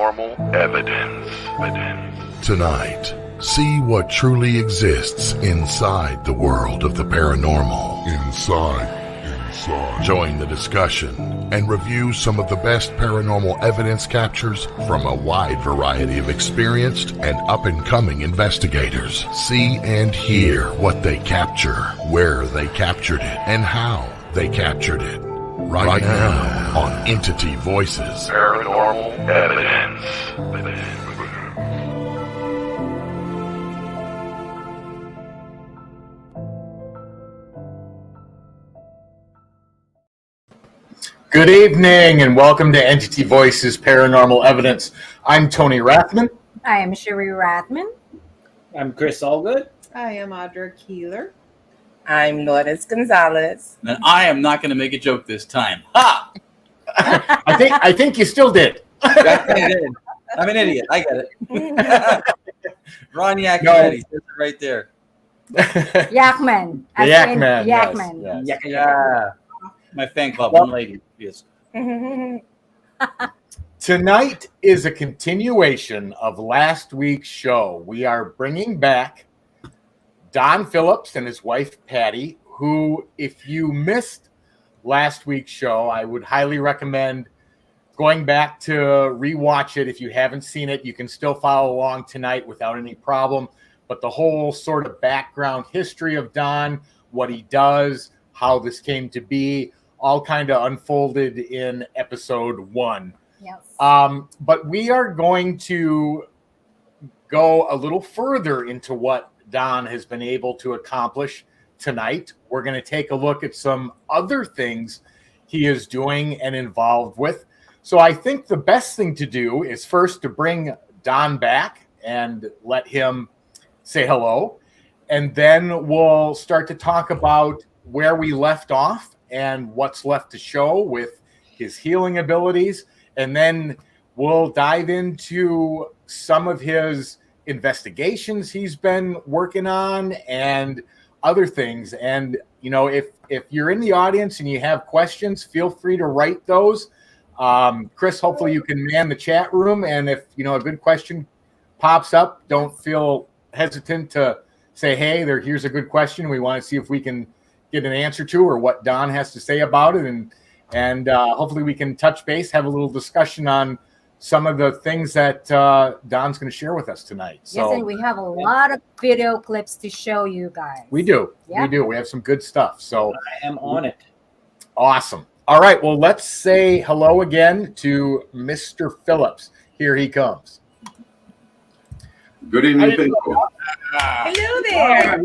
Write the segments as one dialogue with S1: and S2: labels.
S1: Paranormal Evidence.
S2: Tonight, see what truly exists inside the world of the paranormal. Inside. Join the discussion and review some of the best paranormal evidence captures from a wide variety of experienced and up-and-coming investigators. See and hear what they capture, where they captured it, and how they captured it. Right now on Entity Voices
S1: Paranormal Evidence.
S3: Good evening and welcome to Entity Voices Paranormal Evidence. I'm Tony Rathman.
S4: I am Sherry Rathman.
S5: I'm Chris Allgood.
S6: I am Audra Keeler.
S7: I'm Lourdes Gonzalez.
S8: And I am not going to make a joke this time. Ha!
S3: I think you still did.
S8: I'm an idiot. I get it. Ron Yakman, says it right there.
S4: Yakman.
S3: Yakman.
S4: Yakman.
S3: Yes.
S8: Yeah. My fan club, one lady. Yes.
S3: Tonight is a continuation of last week's show. We are bringing back Don Phillips and his wife, Patty, who, if you missed last week's show, I would highly recommend going back to rewatch it. If you haven't seen it, you can still follow along tonight without any problem. But the whole sort of background history of Don, what he does, how this came to be, all kind of unfolded in episode 1.
S4: Yes.
S3: But we are going to go a little further into what Don has been able to accomplish tonight. We're going to take a look at some other things he is doing and involved with. So I think the best thing to do is first to bring Don back and let him say hello. And then we'll start to talk about where we left off and what's left to show with his healing abilities. And then we'll dive into some of his investigations he's been working on and other things. And, you know, if you're in the audience and you have questions, feel free to write those. Chris, hopefully you can man the chat room. And if, you know, a good question pops up, don't feel hesitant to say, hey, here's a good question. We want to see if we can get an answer to or what Don has to say about it. And hopefully we can touch base, have a little discussion on some of the things that Don's going to share with us tonight. So,
S4: yes, and we have a lot of video clips to show you guys.
S3: We do.
S4: Yep.
S3: We do. We have some good stuff. So
S5: I am on it.
S3: Awesome. All right. Well, let's say hello again to Mr. Phillips. Here he comes.
S9: Good evening, people.
S7: Hello there.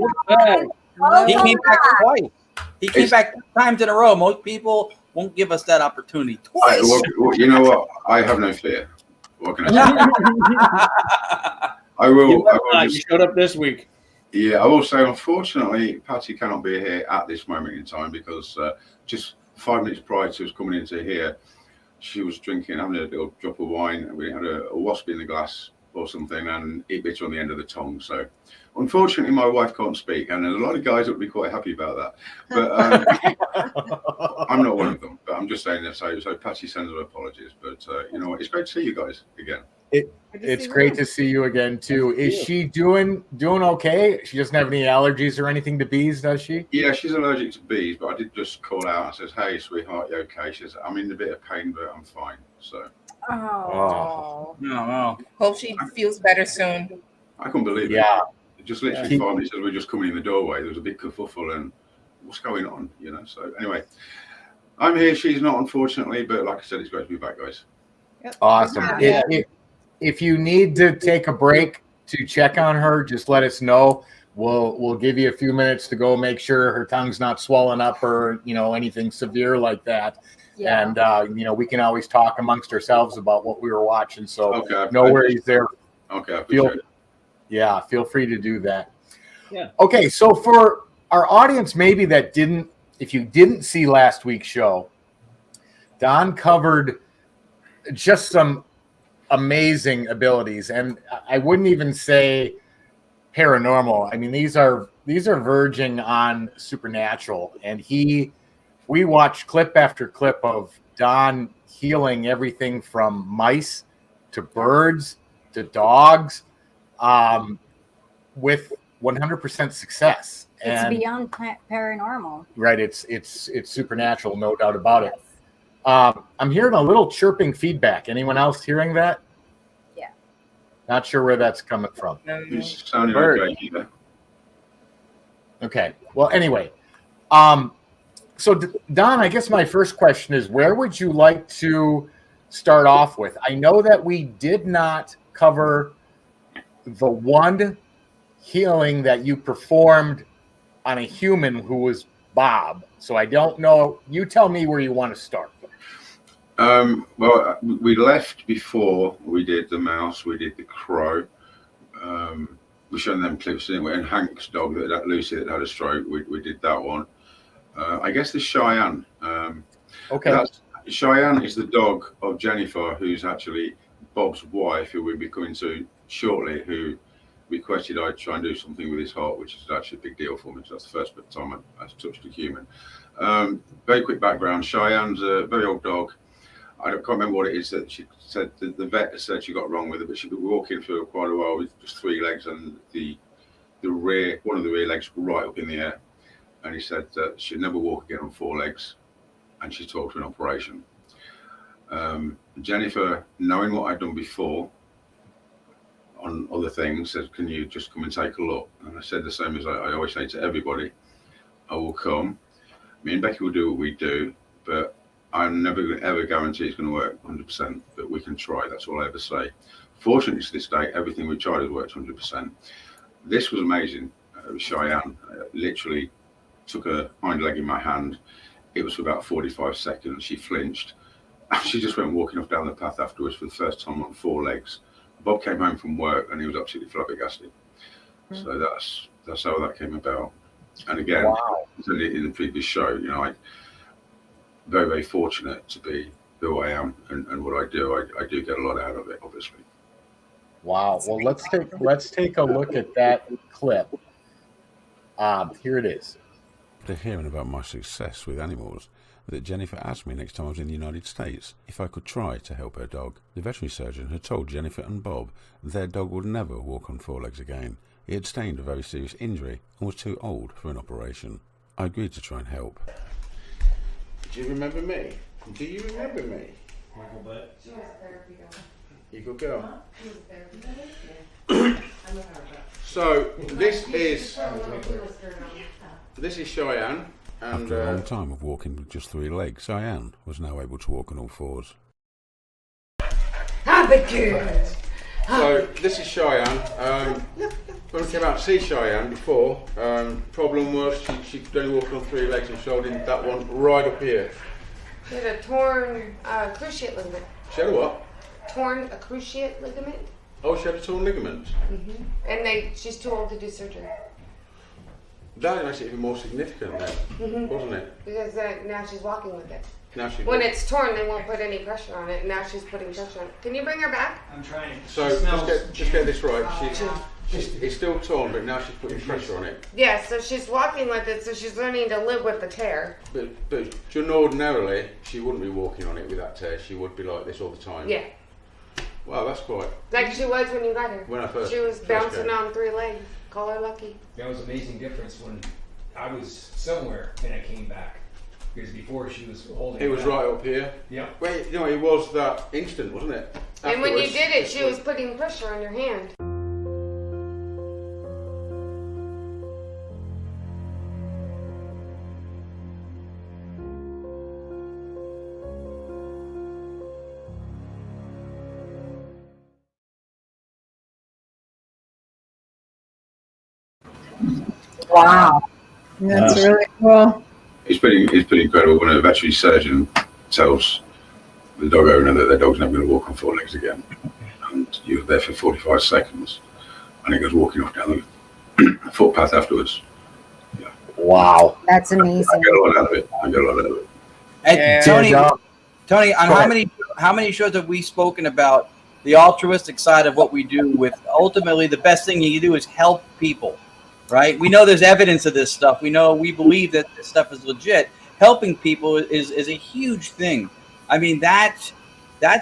S4: Oh,
S8: He came back twice. He came back 2 times in a row. Most people won't give us that opportunity twice.
S9: Well, you know what? I have no fear. What can I say? I will.
S5: You showed up this week.
S9: Yeah, I will say, unfortunately, Patty cannot be here at this moment in time because just 5 minutes prior to us coming into here, she was drinking, having a little drop of wine, and we had a wasp in the glass or something, and it bit her on the end of the tongue. So, unfortunately, my wife can't speak, and there's a lot of guys that would be quite happy about that. But I'm not one of them. But I'm just saying that. So Patty sends her apologies. But you know what? It's great to see you guys again.
S3: It's great to see you again too. Is she doing okay? She doesn't have any allergies or anything to bees, does she?
S9: Yeah, she's allergic to bees, but I did just call out and says, "Hey, sweetheart, you okay?" She says, "I'm in a bit of pain, but I'm fine." So.
S7: Oh.
S8: No.
S7: Hope she feels better soon.
S9: I couldn't believe it.
S3: Yeah.
S9: Just literally 5 minutes as we were just coming in the doorway, there was a big kerfuffle and what's going on, you know? So anyway, I'm here. She's not, unfortunately, but like I said, it's great to be back, guys.
S6: Yep.
S3: Awesome.
S5: Yeah.
S3: If you need to take a break to check on her, just let us know. We'll give you a few minutes to go make sure her tongue's not swollen up or, you know, anything severe like that.
S4: Yeah.
S3: And, you know, we can always talk amongst ourselves about what we were watching. So
S9: Okay.
S3: no worries there.
S9: Okay, I appreciate it.
S3: Yeah, feel free to do that.
S5: Yeah.
S3: Okay, so for our audience, maybe if you didn't see last week's show, Don covered just some amazing abilities, and I wouldn't even say paranormal. I mean, these are verging on supernatural, and we watched clip after clip of Don healing everything from mice to birds to dogs with 100% success.
S4: It's
S3: And
S4: beyond paranormal.
S3: right, it's supernatural, no doubt about it. I'm hearing a little chirping feedback. Anyone else hearing that?
S4: Yeah.
S3: Not sure where that's coming from.
S9: It's sounding
S3: Bird.
S9: okay either.
S3: Okay. Well, anyway, so Don, I guess my first question is, where would you like to start off with? I know that we did not cover the one healing that you performed on a human who was Bob. So I don't know. You tell me where you want to start.
S9: Well, we left before we did the mouse, we did the crow. We showed them clips, didn't we? And Hank's dog, that Lucy that had a stroke, we did that one. I guess the Cheyenne.
S3: Okay.
S9: Cheyenne is the dog of Jennifer, who's actually Bob's wife, who we'll be coming to shortly, who requested I try and do something with his heart, which is actually a big deal for me. So that's the first time I've touched a human. Very quick background. Cheyenne's a very old dog. I can't remember what it is that she said. The vet said she got wrong with it, but she'd been walking for quite a while with just 3 legs and one of the rear legs right up in the air. And he said that she'd never walk again on 4 legs, and she talked to an operation. Jennifer, knowing what I'd done before on other things, said, "Can you just come and take a look?" And I said the same as I always say to everybody: I will come. Me and Becky will do what we do, but I'm never going to ever guarantee it's going to work 100%, but we can try. That's all I ever say. Fortunately, to this day, everything we tried has worked 100%. This was amazing. Cheyenne literally took her hind leg in my hand. It was for about 45 seconds. She flinched. She just went walking off down the path afterwards for the first time on 4 legs. Bob came home from work and he was absolutely flabbergasted. So that's how that came about. And again, in the previous show, I'm very, very fortunate to be who I am and what I do. I do get a lot out of it, obviously.
S3: Wow. Well, let's take a look at that clip. Here it is.
S10: After hearing about my success with animals, that Jennifer asked me next time I was in the United States if I could try to help her dog. The veterinary surgeon had told Jennifer and Bob their dog would never walk on 4 legs again. He had sustained a very serious injury and was too old for an operation. I agreed to try and help.
S11: Do you remember me? Do you remember me?
S12: Michael Butt. She was a therapy dog.
S11: You good girl.
S12: Huh? She was a therapy dog. I'm a therapist.
S11: So this is Cheyenne. And,
S10: after a long time of walking with just 3 legs, Cheyenne was now able to walk on all 4s.
S12: Have a good.
S11: So this is Cheyenne. When we came out to see Cheyenne before, problem was she could only walk on 3 legs and showed in that one right up here.
S13: She had a torn cruciate ligament.
S11: She had a what?
S13: Torn cruciate ligament.
S11: Oh, she had a torn ligament.
S13: Mm-hmm. And she's too old to do surgery.
S11: That makes it even more significant then, wasn't it?
S13: Because now she's walking with it.
S11: Now she's
S13: when it's torn, they won't put any pressure on it. And now she's putting pressure on it. Can you bring her back?
S12: I'm trying.
S11: So just get this right. It's still torn, but now she's putting pressure on it.
S13: Yeah, so she's walking with it, so she's learning to live with the tear.
S11: But ordinarily, she wouldn't be walking on it with that tear. She would be like this all the time.
S13: Yeah.
S11: Wow, that's quite...
S13: Like she was when you got her.
S11: When I first
S13: She was bouncing on 3 legs. Call her lucky.
S12: That was an amazing difference when I was somewhere and I came back. Because before she was holding
S11: it. It was right up here.
S12: Yeah.
S11: Wait, it was that instant, wasn't it?
S13: And when you did it, she was putting pressure on your hand.
S6: Wow. That's really cool.
S9: It's pretty incredible when a veterinary surgeon tells the dog owner that their dog's never going to walk on 4 legs again. And you're there for 45 seconds and it goes walking off down the footpath afterwards. Yeah.
S4: Wow. That's amazing.
S9: I get a lot out of it.
S8: And Tony, on how many shows have we spoken about the altruistic side of what we do with ultimately the best thing you can do is help people, right? We know there's evidence of this stuff. We believe that this stuff is legit. Helping people is a huge thing. I mean, that's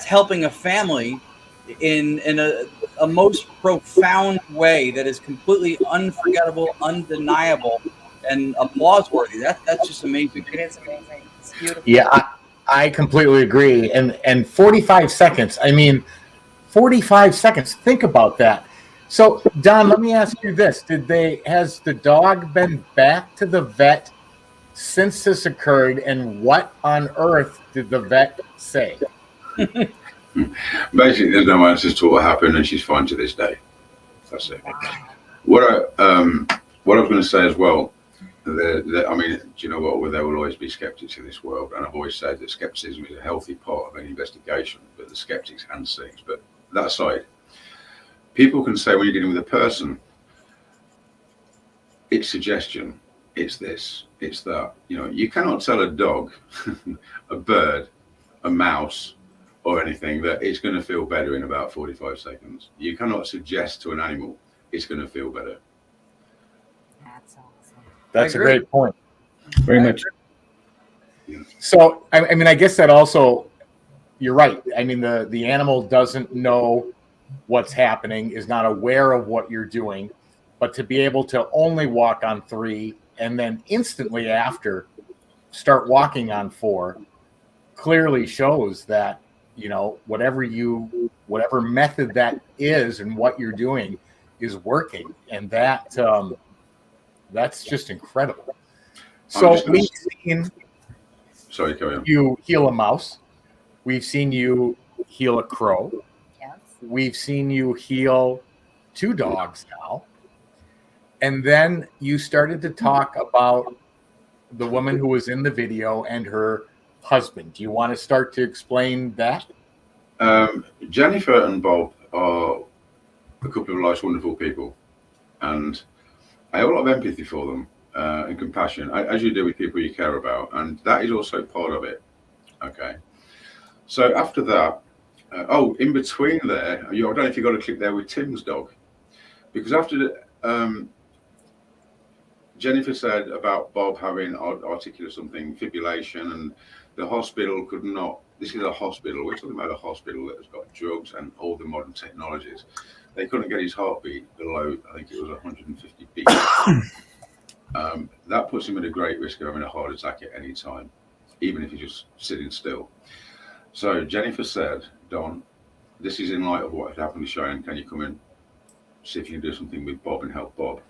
S8: helping a family in a most profound way that is completely unforgettable, undeniable, and applause worthy. That's just amazing.
S7: It is amazing. It's beautiful.
S3: Yeah, I completely agree. And 45 seconds. I mean, 45 seconds. Think about that. So, Don, let me ask you this: has the dog been back to the vet since this occurred, and what on earth did the vet say?
S9: Basically, there's no answers to what happened, and she's fine to this day. That's it. What I was going to say as well, I mean, do you know what? Well, there will always be skeptics in this world, and I've always said that skepticism is a healthy part of any investigation, but the skeptics and things. But that aside, people can say when you're dealing with a person, it's suggestion, it's this, it's that. You know, you cannot tell a dog, a bird, a mouse, or anything that it's going to feel better in about 45 seconds. You cannot suggest to an animal it's going to feel better.
S4: That's awesome.
S3: That's a great point.
S5: Very much.
S3: So, I mean, I guess that also, you're right. I mean, the animal doesn't know what's happening, is not aware of what you're doing, but to be able to only walk on 3 and then instantly after start walking on 4 clearly shows that, you know, whatever method that is and what you're doing is working. And that's just incredible. So we've seen you heal a mouse. We've seen you heal a crow.
S4: Yes.
S3: We've seen you heal 2 dogs now. And then you started to talk about the woman who was in the video and her husband. Do you want to start to explain that?
S9: Jennifer and Bob are a couple of life's wonderful people, and I have a lot of empathy for them and compassion, as you do with people you care about, and that is also part of it. Okay. So after that, in between there, I don't know if you got a clip there with Tim's dog, because after Jennifer said about Bob having articulate something, fibrillation, and the hospital could not. This is a hospital. We're talking about a hospital that has got drugs and all the modern technologies. They couldn't get his heartbeat below, I think it was 150 beats. That puts him at a great risk of having a heart attack at any time, even if he's just sitting still. So Jennifer said, Don, this is in light of what had happened to Cheyenne. Can you come in, see if you can do something with Bob and help Bob?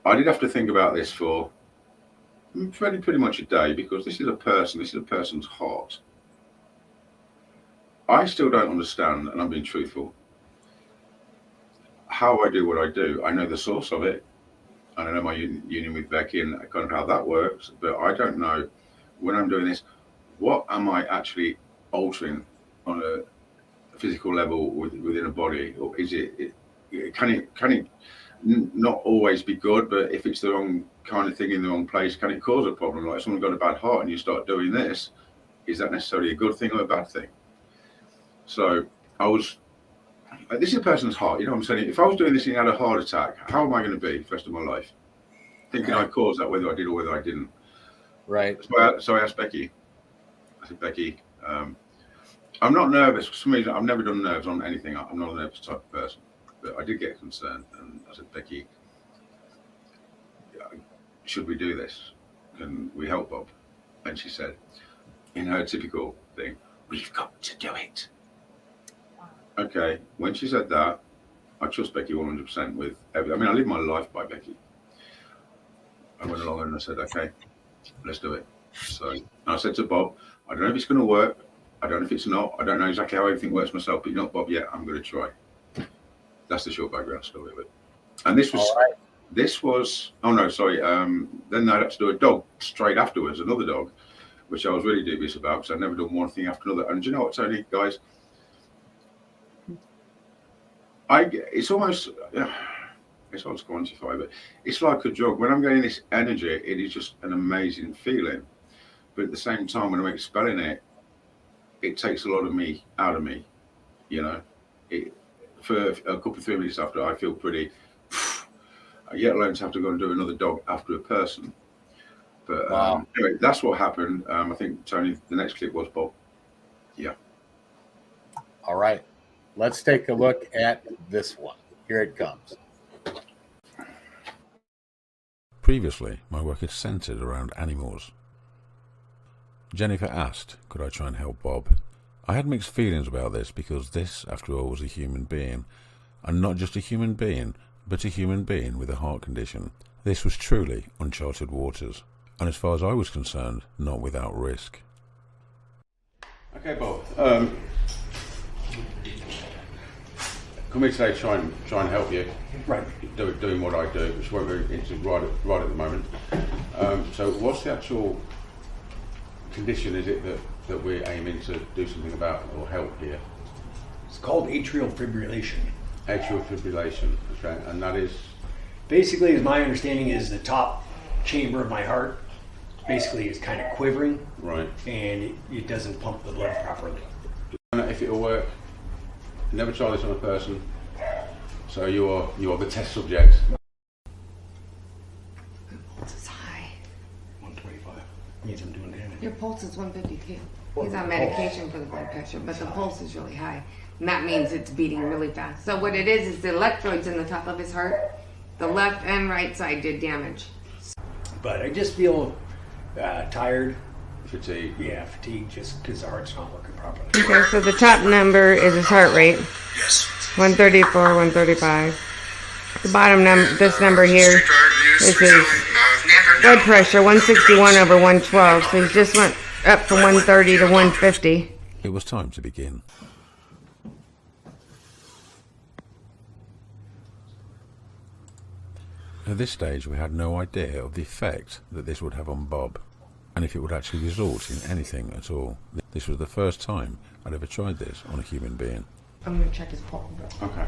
S9: I did have to think about this for pretty much a day, because this is a person, this is a person's heart. I still don't understand, and I'm being truthful, how I do what I do. I know the source of it, and I know my union with Becky and kind of how that works, but I don't know when I'm doing this, what am I actually altering on a physical level within a body, or is can it not always be good, but if it's the wrong kind of thing in the wrong place, can it cause a problem? Like if someone's got a bad heart and you start doing this, is that necessarily a good thing or a bad thing? So this is a person's heart, you know what I'm saying? If I was doing this and he had a heart attack, how am I going to be for the rest of my life? Thinking I caused that, whether I did or whether I didn't.
S3: Right.
S9: So I asked Becky, I said, Becky, I'm not nervous. For some reason, I've never done nerves on anything. I'm not a nervous type of person. But I did get concerned, and I said, Becky, should we do this? Can we help Bob? And she said, in her typical thing, we've got to do it. Okay, when she said that, I trust Becky 100% with everything. I mean, I live my life by Becky. I went along and I said, okay, let's do it. So I said to Bob, I don't know if it's going to work. I don't know if it's not. I don't know exactly how everything works myself, but you know, Bob, yeah, I'm going to try. That's the short background story of it. And this was, oh no, sorry. Then I had to do a dog straight afterwards, another dog, which I was really dubious about because I'd never done one thing after another. And do you know what, Tony, guys? It's almost, it's hard to quantify, but it's like a drug. When I'm getting this energy, it is just an amazing feeling. But at the same time, when I'm expelling it, it takes a lot of me out of me, you know. For a couple of 3 minutes after, I feel pretty, yet alone to have to go and do another dog after a person. But anyway, that's what happened. I think, Tony, the next clip was Bob. Yeah.
S3: All right. let's take a look at this one. Here it comes.
S10: Previously, my work had centered around animals. Jennifer asked, could I try and help Bob? I had mixed feelings about this because this, after all, was a human being. And not just a human being, but a human being with a heart condition. This was truly uncharted waters. And as far as I was concerned, not without risk.
S11: Okay, Bob. Come here today, try and help you.
S14: Right.
S11: Doing what I do, which won't go into right at the moment. So, what's the actual condition is it that we're aiming to do something about or help here?
S14: It's called atrial fibrillation.
S11: Atrial fibrillation, okay, and that is?
S14: Basically, as my understanding is, the top chamber of my heart basically is kind of quivering.
S11: Right.
S14: And it doesn't pump the blood properly.
S11: If it'll work, never try this on a person. So you're the test subject.
S13: Pulse is high.
S14: 125 means I'm doing damage.
S13: Your pulse is 152. He's on medication for the blood pressure, but the pulse is really high. And that means it's beating really fast. So what it is the electrodes in the top of his heart, the left and right side did damage.
S14: But I just feel tired.
S11: Fatigue.
S14: Yeah, fatigue just because the heart's not working properly.
S13: Okay, so the top number is his heart rate. 134, 135. The bottom this number here is his blood pressure, 161 over 112. So he's just went up from 130 to 150.
S10: It was time to begin. At this stage, we had no idea of the effect that this would have on Bob, and if it would actually result in anything at all. This was the first time I'd ever tried this on a human being.
S13: I'm going to check his pulse.
S11: Okay.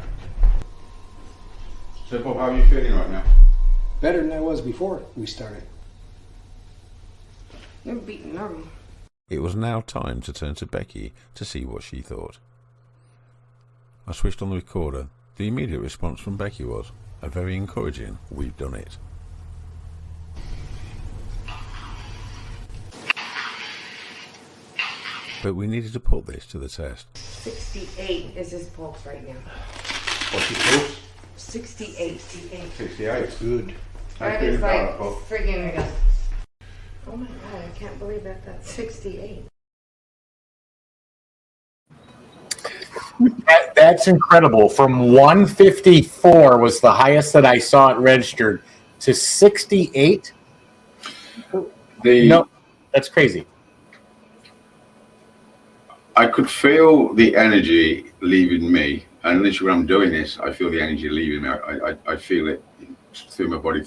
S11: So Bob, how are you feeling right now?
S14: Better than I was before we started.
S13: You're beating normal.
S10: It was now time to turn to Becky to see what she thought. I switched on the recorder. The immediate response from Becky was a very encouraging, "We've done it." But we needed to put this to the test.
S13: 68 is his pulse right now.
S11: What's your pulse?
S13: 68.
S11: 68.
S14: Good.
S13: That is like friggin'. Oh my god, I can't believe that's 68.
S3: That's incredible. From 154 was the highest that I saw it registered to 68. No, that's crazy.
S9: I could feel the energy leaving me, and literally when I'm doing this, I feel the energy leaving me. I feel it through my body.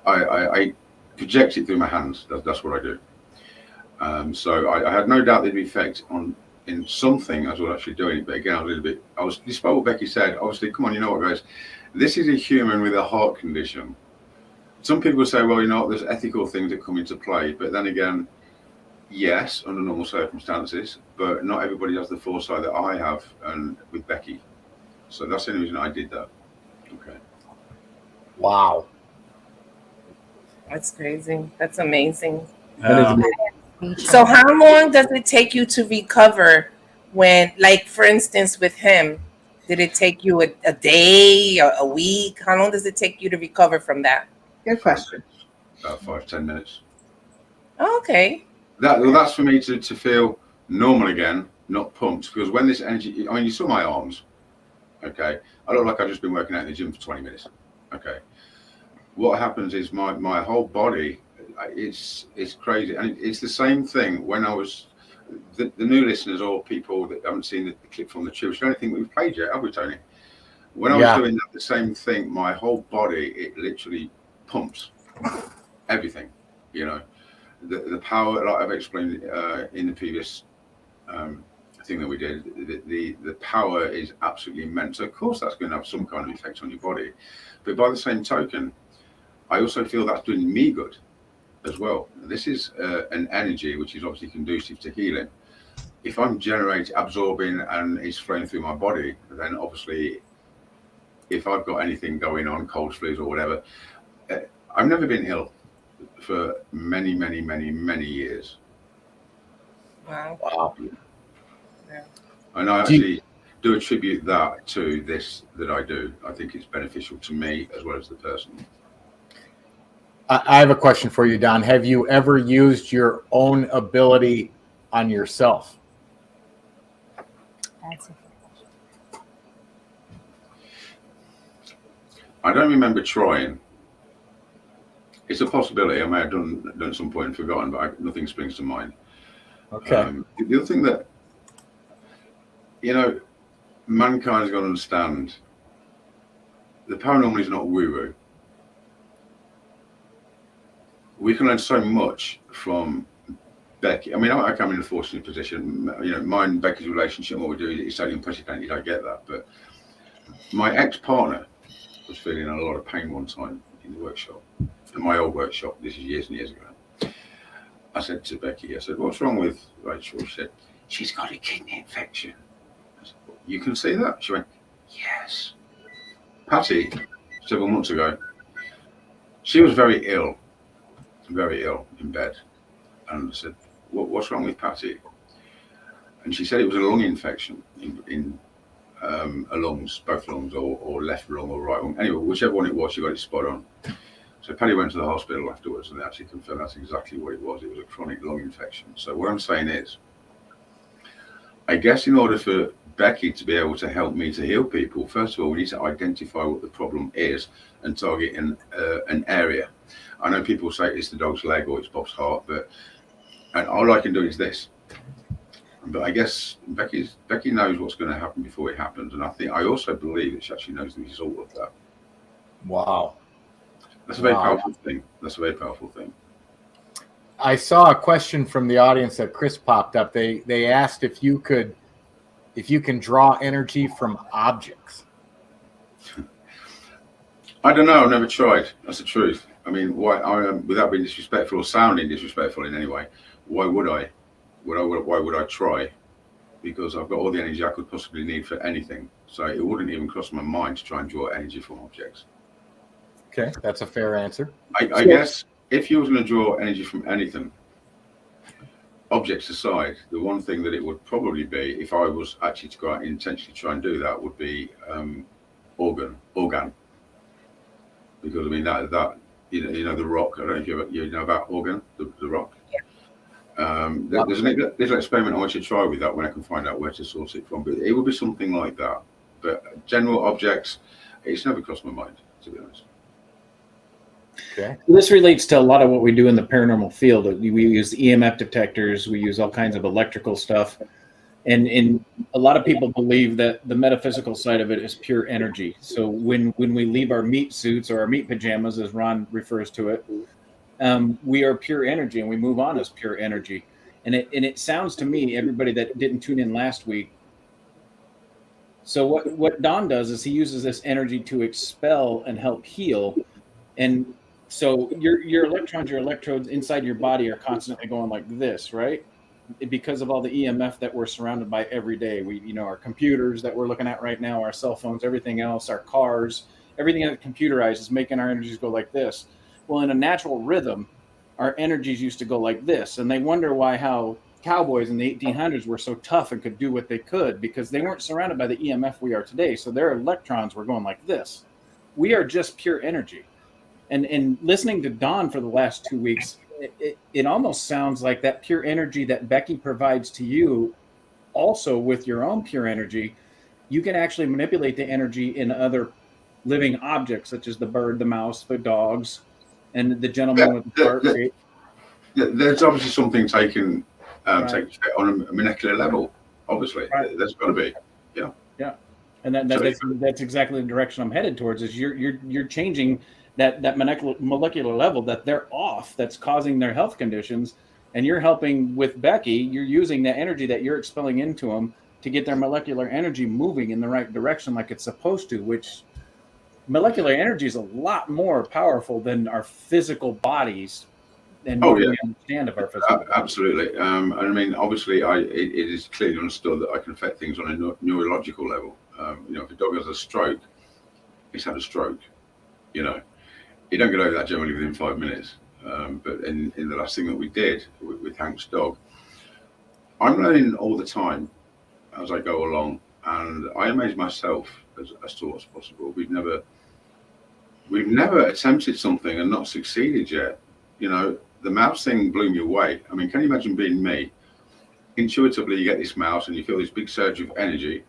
S9: I project it through my hands. That's what I do. So I had no doubt there'd be effect in something as well actually doing it. But again, despite what Becky said, obviously, come on, you know what, guys? This is a human with a heart condition. Some people say, well, there's ethical things that come into play. But then again, yes, under normal circumstances, but not everybody has the foresight that I have and with Becky. So that's the only reason I did that. Okay.
S3: Wow.
S7: That's crazy. That's amazing. So how long does it take you to recover when, like, for instance, with him, did it take you a day or a week? How long does it take you to recover from that?
S6: Good question.
S9: About 5-10 minutes.
S7: Oh, okay.
S9: That's for me to feel normal again, not pumped. Because when this energy, you saw my arms, okay? I look like I've just been working out in the gym for 20 minutes, okay? What happens is my whole body, it's crazy. And it's the same thing when I was, the new listeners or people that haven't seen the clip from the church, I don't think we've played yet, have we, Tony? When I was doing that, the same thing, my whole body, it literally pumps everything, The power, like I've explained in the previous thing that we did, the power is absolutely immense. So of course, that's going to have some kind of effect on your body. But by the same token, I also feel that's doing me good as well. This is an energy which is obviously conducive to healing. If I'm absorbing and it's flowing through my body, then obviously, if I've got anything going on, colds, flus, or whatever, I've never been ill for many, many, many, many years.
S7: Wow.
S9: And I actually, do attribute that to this that I do. I think it's beneficial to me as well as the person.
S3: I have a question for you, Don. Have you ever used your own ability on yourself?
S4: That's it.
S9: I don't remember trying. It's a possibility. I may have done at some point and forgotten, but nothing springs to mind.
S3: Okay.
S9: The other thing that, mankind's got to understand, the paranormal is not woo-woo. We can learn so much from Becky. I mean, I come in a fortunate position. Mine and Becky's relationship, what we do is totally unprecedented. I get that. But my ex-partner was feeling a lot of pain one time in the workshop. In my old workshop, this is years and years ago. I said to Becky, what's wrong with Rachel? She said, she's got a kidney infection. I said, you can see that? She went, yes. Patty, several months ago, she was very ill in bed. And I said, what's wrong with Patty? And she said it was a lung infection in her lungs, both lungs, or left lung or right lung. Anyway, whichever one it was, she got it spot on. So Patty went to the hospital afterwards and they actually confirmed that's exactly what it was. It was a chronic lung infection. So what I'm saying is, I guess in order for Becky to be able to help me to heal people, first of all, we need to identify what the problem is and target an area. I know people say it's the dog's leg or it's Bob's heart, and all I can do is this. But I guess Becky knows what's going to happen before it happens, and I also believe that she actually knows the result of that.
S3: Wow.
S9: That's a very powerful thing. That's a very powerful thing.
S3: I saw a question from the audience that Chris popped up. They asked if you can draw energy from objects.
S9: I don't know. I've never tried. That's the truth. I mean, why? Without being disrespectful or sounding disrespectful in any way, why would I? Why would I try? Because I've got all the energy I could possibly need for anything. So it wouldn't even cross my mind to try and draw energy from objects.
S3: Okay, that's a fair answer.
S9: I guess if you was going to draw energy from anything, objects aside, the one thing that it would probably be, if I was actually to go out and intentionally try and do that, would be organ. Because I mean that the rock. I don't know if you know about organ, the rock. Yeah. There's an experiment I want you to try with that when I can find out where to source it from. But it would be something like that. But general objects, it's never crossed my mind, to be honest.
S3: Okay.
S5: This relates to a lot of what we do in the paranormal field. We use EMF detectors. We use all kinds of electrical stuff. And a lot of people believe that the metaphysical side of it is pure energy. So when we leave our meat suits or our meat pajamas, as Ron refers to it, we are pure energy and we move on as pure energy. And it sounds to me, everybody that didn't tune in last week, so what Don does is he uses this energy to expel and help heal. And so your electrons, your electrodes inside your body are constantly going like this, right? Because of all the EMF that we're surrounded by every day. Our computers that we're looking at right now, our cell phones, everything else, our cars, everything that's computerized is making our energies go like this. Well, in a natural rhythm, our energies used to go like this. And they wonder how cowboys in the 1800s were so tough and could do what they could, because they weren't surrounded by the EMF we are today. So their electrons were going like this. We are just pure energy. And listening to Don for the last 2 weeks, it almost sounds like that pure energy that Becky provides to you, also with your own pure energy, you can actually manipulate the energy in other living objects, such as the bird, the mouse, the dogs, and the gentleman with the heart rate.
S9: There's obviously something taken
S5: Right.
S9: on a molecular level. Obviously,
S5: Right.
S9: There's got to be. Yeah.
S5: Yeah, and that's exactly the direction I'm headed towards. Is you're changing that molecular level that they're off, that's causing their health conditions, and you're helping with Becky. You're using the energy that you're expelling into them to get their molecular energy moving in the right direction like it's supposed to, which molecular energy is a lot more powerful than our physical bodies and what we understand of our physical bodies.
S9: Absolutely. I mean, obviously, it is clearly understood that I can affect things on a neurological level. If a dog has a stroke, he's had a stroke. You don't get over that generally within 5 minutes. But in the last thing that we did with Hank's dog, I'm learning all the time as I go along. and I amaze myself as to what's possible. We've never attempted something and not succeeded yet. You know, the mouse thing blew me away. I mean, can you imagine being me? Intuitively, you get this mouse and you feel this big surge of energy.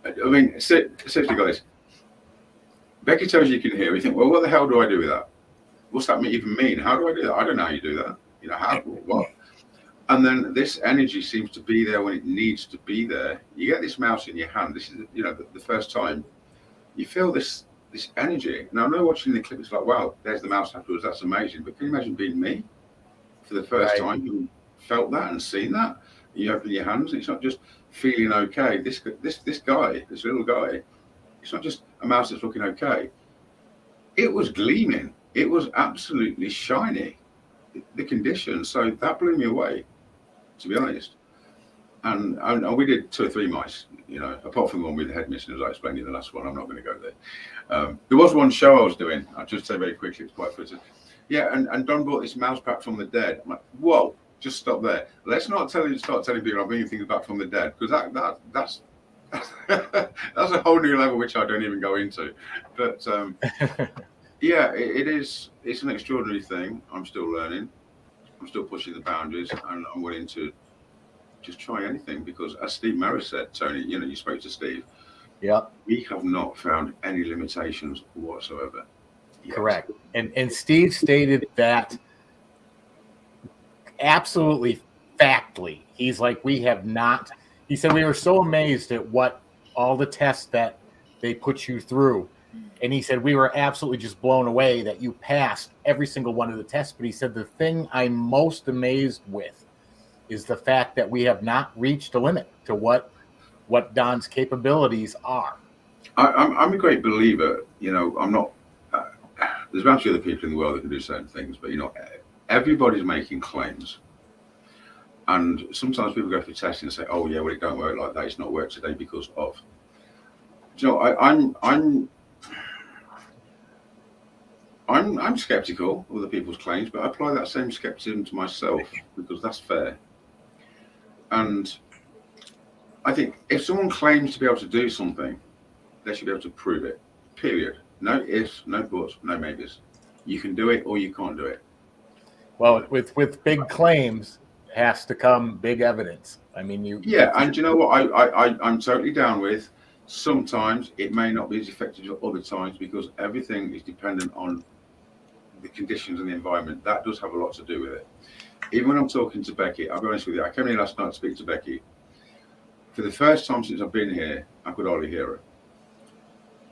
S9: I mean, seriously, guys. Becky tells you can hear. You think, well, what the hell do I do with that? What's that even mean? How do I do that? I don't know how you do that. You know, how, what? And then this energy seems to be there when it needs to be there. You get this mouse in your hand. This is, you know, the first time you feel this energy. Now, I know watching the clip, it's like, wow, there's the mouse afterwards. That's amazing. But can you imagine being me for the first time? You felt that and seen that. You open your hands. It's not just feeling okay. This guy, this little guy, it's not just a mouse that's looking okay. It was gleaming. It was absolutely shiny. The condition. So that blew me away, to be honest. And we did 2 or 3 mice, you know, apart from the one with the head missing, as I explained in the last one. I'm not going to go there. There was one show I was doing. I'll just say very quickly, it's quite footed. Yeah, and Don brought this mouse back from the dead. I'm like, whoa, just stop there. Let's not start telling people I'm bringing things back from the dead, because that's that's a whole new level which I don't even go into. But yeah, it's an extraordinary thing. I'm still learning. I'm still pushing the boundaries, and I'm willing to just try anything, because as Steve Merris said, Tony, you know, you spoke to Steve.
S3: Yeah.
S9: We have not found any limitations whatsoever. Yet.
S3: Correct. And Steve stated that absolutely factly. He's like, we have not. He said, we were so amazed at what all the tests that they put you through. And he said, we were absolutely just blown away that you passed every single one of the tests. But he said, the thing I'm most amazed with is the fact that we have not reached a limit to what Don's capabilities are.
S9: I'm a great believer. You know, I'm not. There's a bunch of other people in the world that can do certain things, but you know, everybody's making claims. And sometimes people go for testing and say, "Oh yeah, well it don't work like that. It's not worked today because of." You know, I'm skeptical of other people's claims, but I apply that same skepticism to myself because that's fair. And I think if someone claims to be able to do something, they should be able to prove it. Period. No ifs, no buts, no maybes. You can do it or you can't do it.
S3: Well, with big claims has to come big evidence. I mean,
S9: Yeah, and you know what? I'm totally down with. Sometimes it may not be as effective as other times because everything is dependent on the conditions and the environment. That does have a lot to do with it. Even when I'm talking to Becky, I'll be honest with you, I came here last night to speak to Becky. For the first time since I've been here, I could hardly hear her.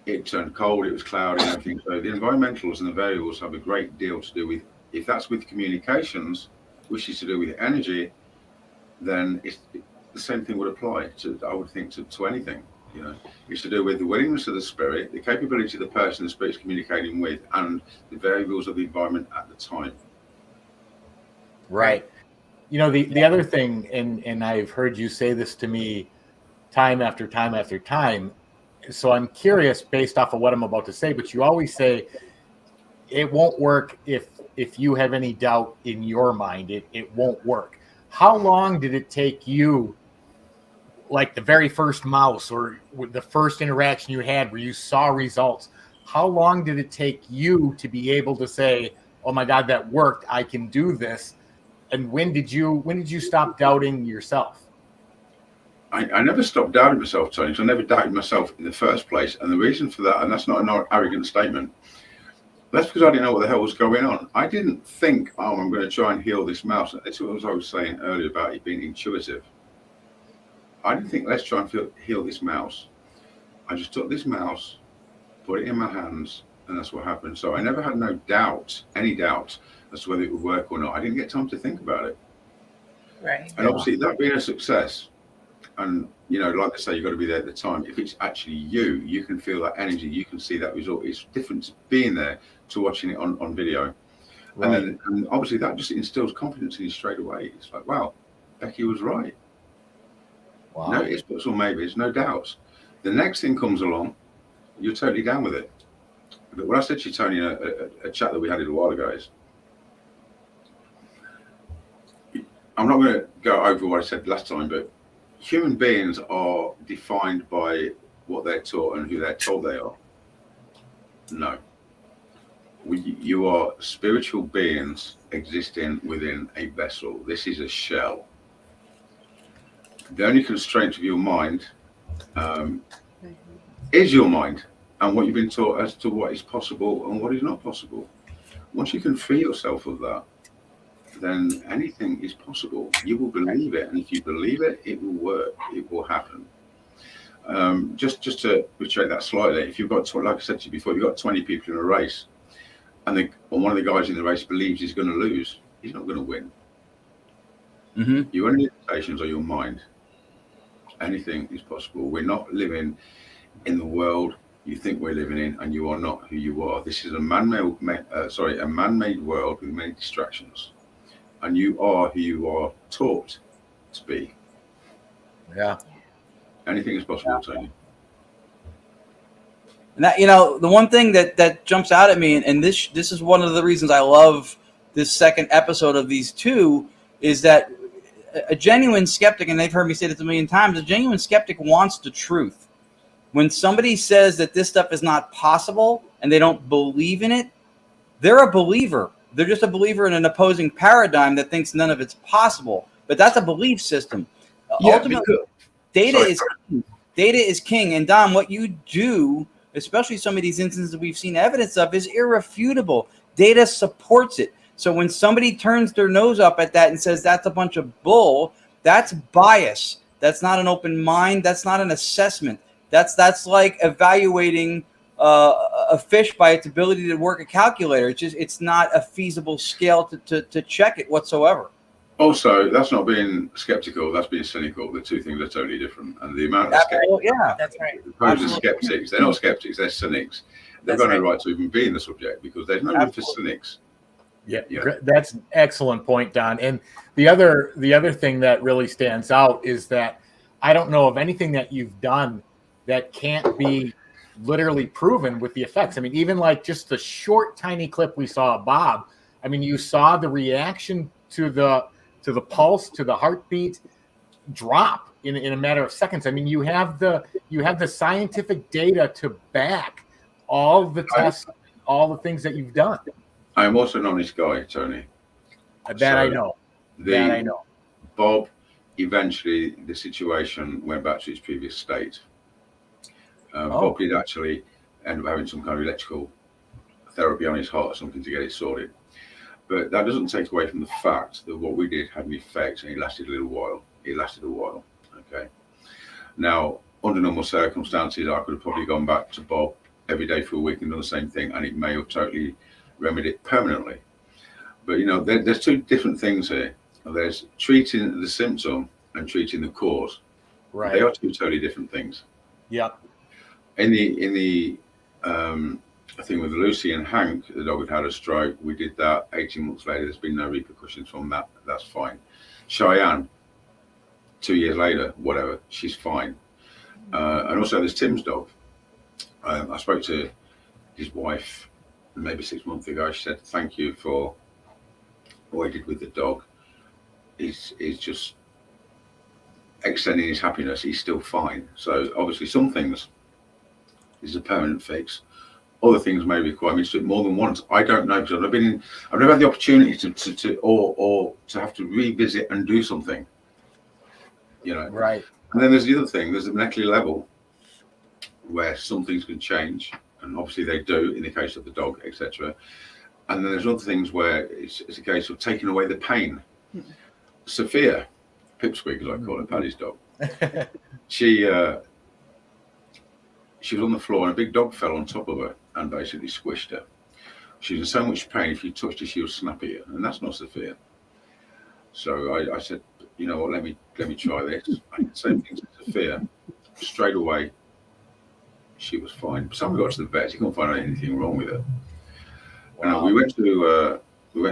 S9: It turned cold, it was cloudy and everything. So the environmentals and the variables have a great deal to do with, if that's with communications, which is to do with energy, then the same thing would apply to, I would think, to anything. You know, it's to do with the willingness of the spirit, the capability of the person the spirit's communicating with, and the variables of the environment at the time.
S3: Right. You know, the other thing, and I've heard you say this to me time after time after time, so I'm curious based off of what I'm about to say, but you always say it won't work if you have any doubt in your mind, it won't work. How long did it take you, like the very first mouse or the first interaction you had where you saw results, how long did it take you to be able to say, oh my God, that worked, I can do this? And when did you stop doubting yourself?
S9: I never stopped doubting myself, Tony. So I never doubted myself in the first place. And the reason for that, and that's not an arrogant statement, that's because I didn't know what the hell was going on. I didn't think, oh, I'm going to try and heal this mouse. That's what I was saying earlier about it being intuitive. I didn't think, let's try and heal this mouse. I just took this mouse, put it in my hands, and that's what happened. So I never had no doubt, any doubt, as to whether it would work or not. I didn't get time to think about it.
S7: Right.
S9: And obviously, that being a success, and you know, like I say, you've got to be there at the time. If it's actually you can feel that energy, you can see that result. It's different to being there to watching it on video. Right. And obviously that just instills confidence in you straight away. It's like, wow, Becky was right. Wow. No ifs, buts, or maybes, no doubts. The next thing comes along, you're totally down with it. But what I said to you, Tony, in a chat that we had a while ago is, I'm not going to go over what I said last time, but human beings are defined by what they're taught and who they're told they are. No. You are spiritual beings existing within a vessel. This is a shell. The only constraint of your mind is your mind and what you've been taught as to what is possible and what is not possible. Once you can free yourself of that, then anything is possible. You will believe it, and if you believe it, it will work. It will happen. Just to retract that slightly, if you've got, like I said to you before, you've got 20 people in a race, and one of the guys in the race believes he's going to lose, he's not going to win.
S8: Mm-hmm.
S9: Your only limitations are your mind. Anything is possible. We're not living in the world you think we're living in, and you are not who you are. This is a man-made world with many distractions, and you are who you are taught to be.
S3: Yeah.
S9: Anything is possible, Tony.
S8: And that, the one thing that jumps out at me, and this is one of the reasons I love this second episode of these two, is that a genuine skeptic, and they've heard me say this a million times, a genuine skeptic wants the truth. When somebody says that this stuff is not possible and they don't believe in it, they're a believer. They're just a believer in an opposing paradigm that thinks none of it's possible. But that's a belief system.
S9: Yeah,
S8: Ultimately, data is king. And Dom, what you do, especially some of these instances we've seen evidence of, is irrefutable. Data supports it. So when somebody turns their nose up at that and says that's a bunch of bull, that's bias. That's not an open mind. That's not an assessment. That's like evaluating a fish by its ability to work a calculator. It's not a feasible scale to check it whatsoever.
S9: Also, that's not being skeptical, that's being cynical. The two things are totally different. And the amount of skeptics,
S7: that's right.
S9: Skeptics, they're not skeptics, they're cynics. They've got no right to even be in the subject because there's no room for cynics.
S3: Yeah, that's an excellent point, Don. And the other thing that really stands out is that I don't know of anything that you've done that can't be literally proven with the effects. I mean, even like just the short, tiny clip we saw of Bob. I mean, you saw the reaction to the pulse, to the heartbeat drop in a matter of seconds. I mean, you have the scientific data to back all the tests, all the things that you've done.
S9: I'm also an honest guy, Tony.
S3: That I know.
S9: Bob, eventually the situation went back to its previous state. Bob did actually end up having some kind of electrical therapy on his heart or something to get it sorted. But that doesn't take away from the fact that what we did had an effect, and it lasted a little while. Okay. Now, under normal circumstances, I could have probably gone back to Bob every day for a week and done the same thing, and it may have totally remedied it permanently. But there's two different things here. There's treating the symptom and treating the cause.
S3: Right.
S9: They are two totally different things.
S3: Yeah.
S9: In the I think with Lucy and Hank, the dog had a stroke. We did that 18 months later. There's been no repercussions from that. That's fine. Cheyenne, 2 years later, whatever, she's fine. And also there's Tim's dog. I spoke to his wife maybe 6 months ago. She said, thank you for what he did with the dog. He's just extending his happiness. He's still fine. So obviously some things is a permanent fix. Other things may require me to do it more than once. I don't know, because I've never had the opportunity to have to revisit and do something.
S3: Right.
S9: And then there's the other thing. There's the molecular level where some things can change, and obviously they do in the case of the dog, etc. And then there's other things where it's a case of taking away the pain. Sophia, Pipsqueak as I call her, Paddy's dog. She was on the floor and a big dog fell on top of her and basically squished her. She was in so much pain, if you touched her, she would snap at you, and that's not Sophia. So I said, you know what, let me try this. I did the same thing to Sophia. Straight away, she was fine. By the time we got to the vet, you couldn't find anything wrong with her. Wow. And we went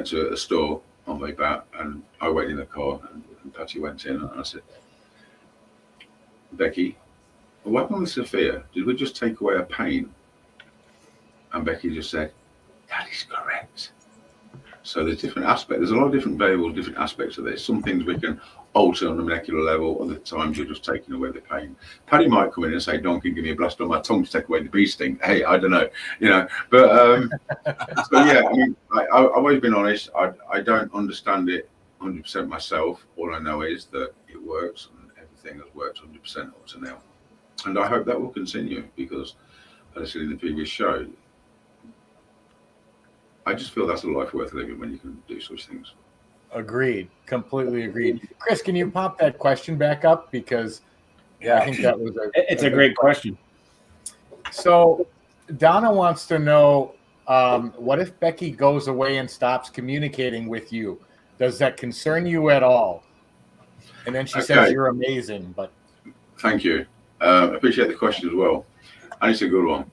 S9: to a store on the way back, and I waited in the car, and Patty went in, and I said, Becky, what happened with Sophia? Did we just take away her pain? And Becky just said, that is correct. So there's different aspects. There's a lot of different variables, different aspects of this. Some things we can alter on the molecular level. Other times you're just taking away the pain. Paddy might come in and say, "Donkey, give me a blast on my tongue to take away the bee sting." Hey, I don't know, But so yeah, I mean, I've always been honest. I don't understand it 100% myself. All I know is that it works, and everything has worked 100% up to now. And I hope that will continue because, as I said in the previous show, I just feel that's a life worth living when you can do such things.
S3: Agreed. Completely agreed. Chris, can you pop that question back up? Because I think that was
S5: it's a great question.
S3: So Donna wants to know, what if Becky goes away and stops communicating with you? Does that concern you at all? And then she says you're amazing. But
S9: thank you. I appreciate the question as well. And it's a good one.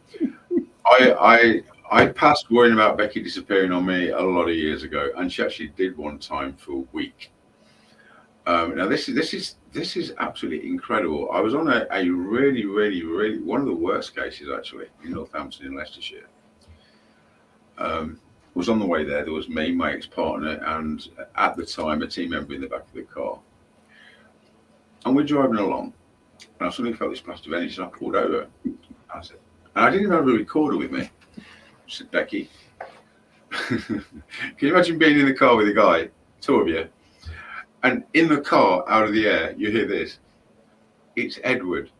S9: I passed worrying about Becky disappearing on me a lot of years ago, and she actually did one time for a week. Now this is absolutely incredible. I was on a really one of the worst cases actually in Northampton in Leicestershire. Was on the way there. There was me, my ex-partner, and at the time a team member in the back of the car. And we're driving along, and I suddenly felt this blast of energy, and I pulled over. I said, and I didn't even have a recorder with me. I said, Becky, can you imagine being in the car with a guy, two of you, and in the car, out of the air, you hear this. It's Edward.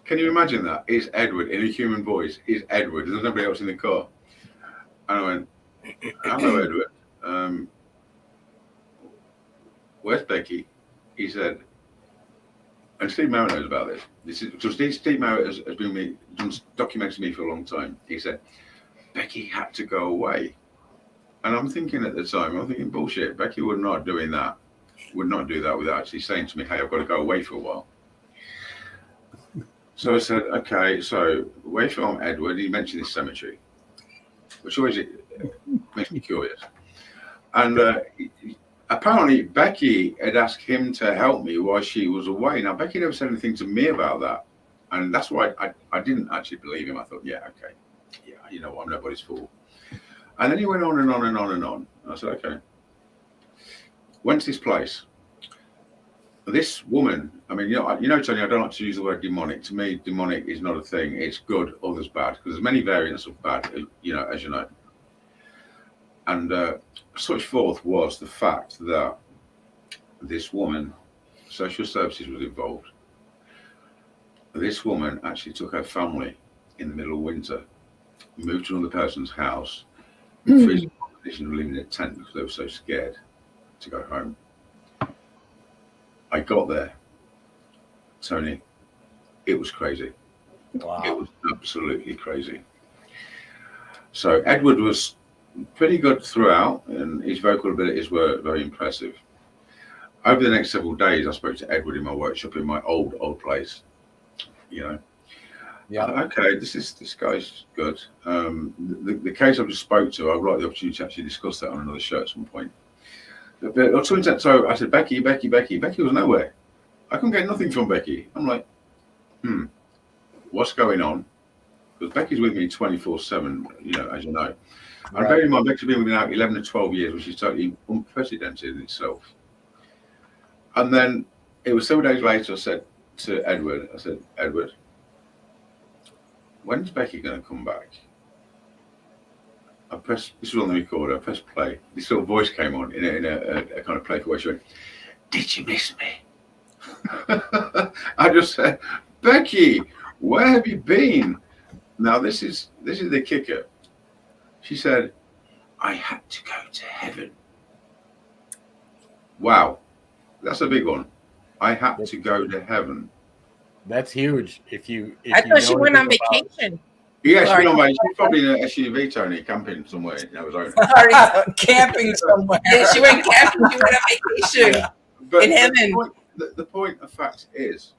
S9: Can you imagine that? It's Edward in a human voice. It's Edward. There's nobody else in the car. And I went, hello, Edward. Where's Becky? He said, and Steve Merritt knows about this. Steve Merritt has been documenting me for a long time. He said, Becky had to go away. And I'm thinking at the time, bullshit. Becky would not do that without actually saying to me, hey, I've got to go away for a while. So I said, okay, so away from Edward, he mentioned this cemetery, which always makes me curious. And apparently Becky had asked him to help me while she was away. Now, Becky never said anything to me about that. And that's why I didn't actually believe him. I thought, yeah, okay. Yeah, you know what, I'm nobody's fool. And then he went on and on and on and on. And I said, okay. Went to this place. This woman, I mean, Tony, I don't like to use the word demonic. To me, demonic is not a thing. It's good, others bad. Because there's many variants of bad, as you know. And such forth was the fact that this woman, social services was involved. This woman actually took her family in the middle of winter, moved to another person's house, freezing condition of living in a tent because they were so scared to go home. I got there, Tony. It was crazy.
S3: Wow.
S9: It was absolutely crazy. So Edward was pretty good throughout, and his vocal abilities were very impressive. Over the next several days, I spoke to Edward in my workshop in my old place. Yeah. Okay, this guy's good. The case I just spoke to, I'd like the opportunity to actually discuss that on another show at some point. So I said, Becky. Becky was nowhere. I couldn't get nothing from Becky. I'm like, what's going on? Because Becky's with me 24/7, as you know. And bear in mind, Becky's been with me now 11 to 12 years, which is totally unprecedented in itself. And then it was several days later, I said to Edward, Edward, when's Becky going to come back? This was on the recorder, I pressed play. This little voice came on in a kind of playful way. She went, did you miss me? I just said, Becky, where have you been? Now this is the kicker. She said, I had to go to heaven. Wow, that's a big one. I had to go to heaven.
S3: That's huge.
S7: I thought she went on vacation.
S9: Yeah, she's been on vacation. She's probably in an SUV, Tony, camping somewhere in Arizona.
S8: Sorry, camping somewhere.
S7: Yeah, she went camping. She went on vacation in heaven.
S9: The point of fact is,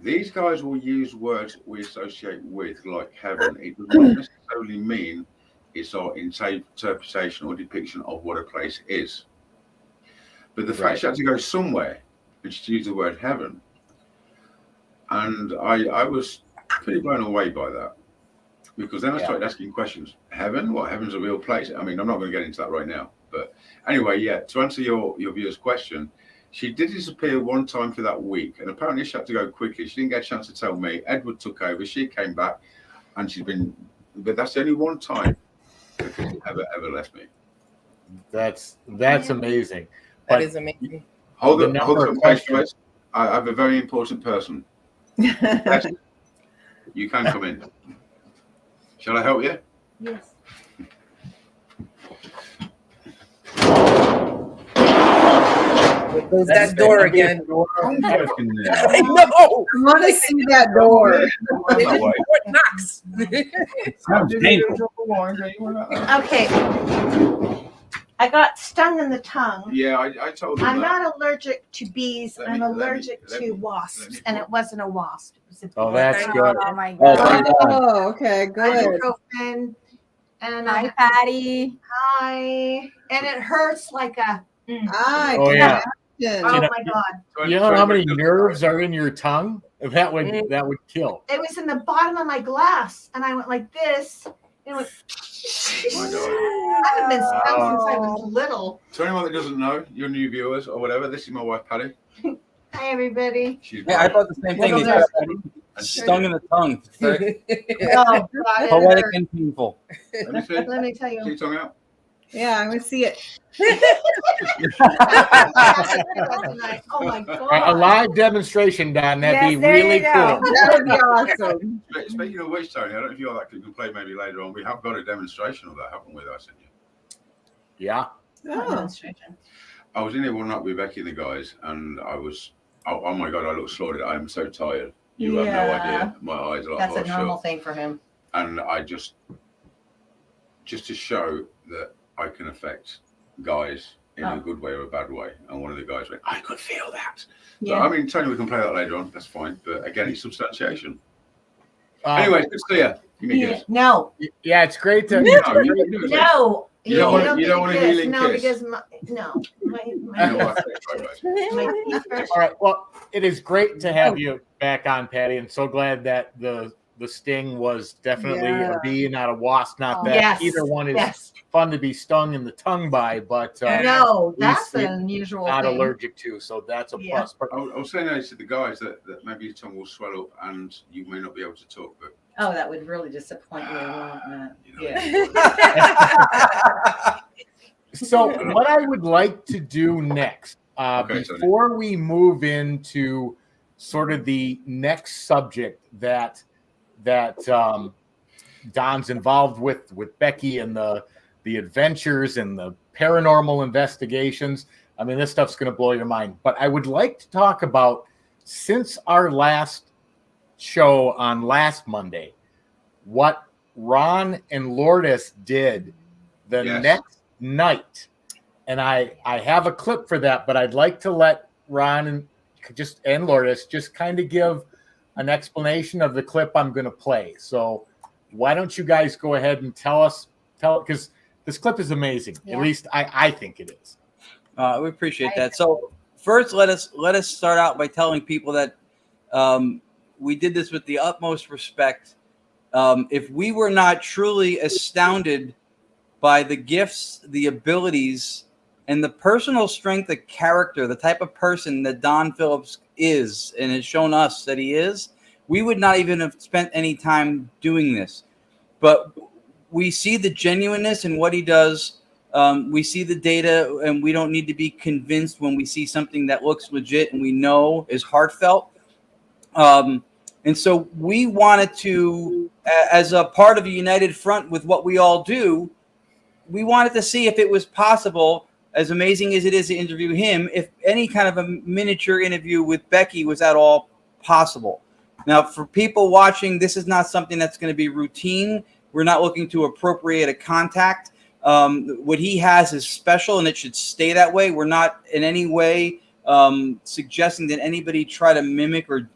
S9: these guys will use words we associate with, like heaven. It does not necessarily mean it's our interpretation or depiction of what a place is. But the fact she had to go somewhere and she used the word heaven, and I was pretty blown away by that. Because then I started asking questions. Heaven? What? Heaven's a real place? I mean, I'm not going to get into that right now. But anyway, yeah, to answer your viewer's question, she did disappear one time for that week. And apparently she had to go quickly. She didn't get a chance to tell me. Edward took over. She came back. And she's been... But that's the only one time that she ever left me.
S3: That's amazing.
S7: That is amazing.
S9: Hold on, guys. I have a very important person. Yes, you can come in. Shall I help you?
S4: Yes.
S7: Close that door again.
S6: I know. I want to see that door.
S7: What knocks?
S5: Sounds painful.
S15: Okay. I got stung in the tongue.
S9: Yeah, I told them
S15: I'm
S9: that.
S15: not allergic to bees. I'm allergic to wasps, and it wasn't a wasp. It was a bee.
S3: Oh, that's good.
S4: Oh my God.
S6: Oh, okay, good.
S15: Ibuprofen, and
S4: Hi, Patty.
S15: hi, and it hurts like a.
S3: Oh, yeah.
S15: Oh my God!
S3: You know how many nerves are in your tongue? That would kill.
S15: It was in the bottom of my glass, and I went like this. And it went. I haven't been stung since I was little.
S9: To anyone that doesn't know, your new viewers or whatever, this is my wife, Patty.
S15: Hi, everybody.
S8: Yeah, I thought the same thing. Stung in the tongue.
S15: Oh, God,
S8: Poetic and painful.
S9: Let me see.
S15: Let me tell you.
S9: Keep your tongue out.
S6: Yeah, I'm gonna see it.
S15: Oh my God!
S3: A live demonstration, Don. That'd be
S15: there
S3: really
S15: you go.
S3: cool.
S6: That would be awesome.
S9: Speaking of which, Tony, I don't know if you all that can play maybe later on. We have got a demonstration of that, haven't we? That I sent you.
S3: Yeah.
S15: Demonstration.
S9: I was in here one night with Becky and the guys, and I was, oh my God, I look slaughtered. I'm so tired. You have no idea. My eyes are like
S15: That's a normal thing for him.
S9: And I just to show that I can affect guys in a good way or a bad way. And one of the guys went, I could feel that.
S15: Yeah.
S9: So, I mean, Tony, we can play that later on. That's fine. But again, it's substantiation. Anyway, it's clear. Give me a kiss.
S15: No.
S3: Yeah, it's great to.
S15: No.
S9: You don't want a healing
S15: no,
S9: kiss.
S15: because
S3: All right. Well, it is great to have you back on, Patty, and so glad that the sting was definitely a bee, not a wasp. Not that either one is fun to be stung in the tongue by, but
S15: no, that's an unusual
S3: not
S15: thing.
S3: Allergic to, so that's a plus. But
S9: I was saying to the guys that maybe your tongue will swell up and you may not be able to talk, but
S15: Oh, that would really disappoint me.
S3: So what I would like to do next, before we move into sort of the next subject that Don's involved with Becky and the adventures and the paranormal investigations. I mean, this stuff's going to blow your mind. But I would like to talk about, since our last show on last Monday, what Ron and Lourdes did the next night. And I have a clip for that, but I'd like to let Ron and Lourdes just kind of give an explanation of the clip I'm going to play. So why don't you guys go ahead and tell because this clip is amazing.
S15: Yeah.
S3: At least I think it is.
S8: We appreciate that. So first, let us start out by telling people that we did this with the utmost respect. If we were not truly astounded by the gifts, the abilities, and the personal strength of character, the type of person that Don Phillips is and has shown us that he is, we would not even have spent any time doing this. But we see the genuineness in what he does. We see the data, and we don't need to be convinced when we see something that looks legit and we know is heartfelt. And so we wanted to, as a part of a united front with what we all do, we wanted to see if it was possible, as amazing as it is to interview him, if any kind of a miniature interview with Becky was at all possible. Now, for people watching, this is not something that's going to be routine. We're not looking to appropriate a contact. What he has is special, and it should stay that way. We're not in any way suggesting that anybody try to mimic or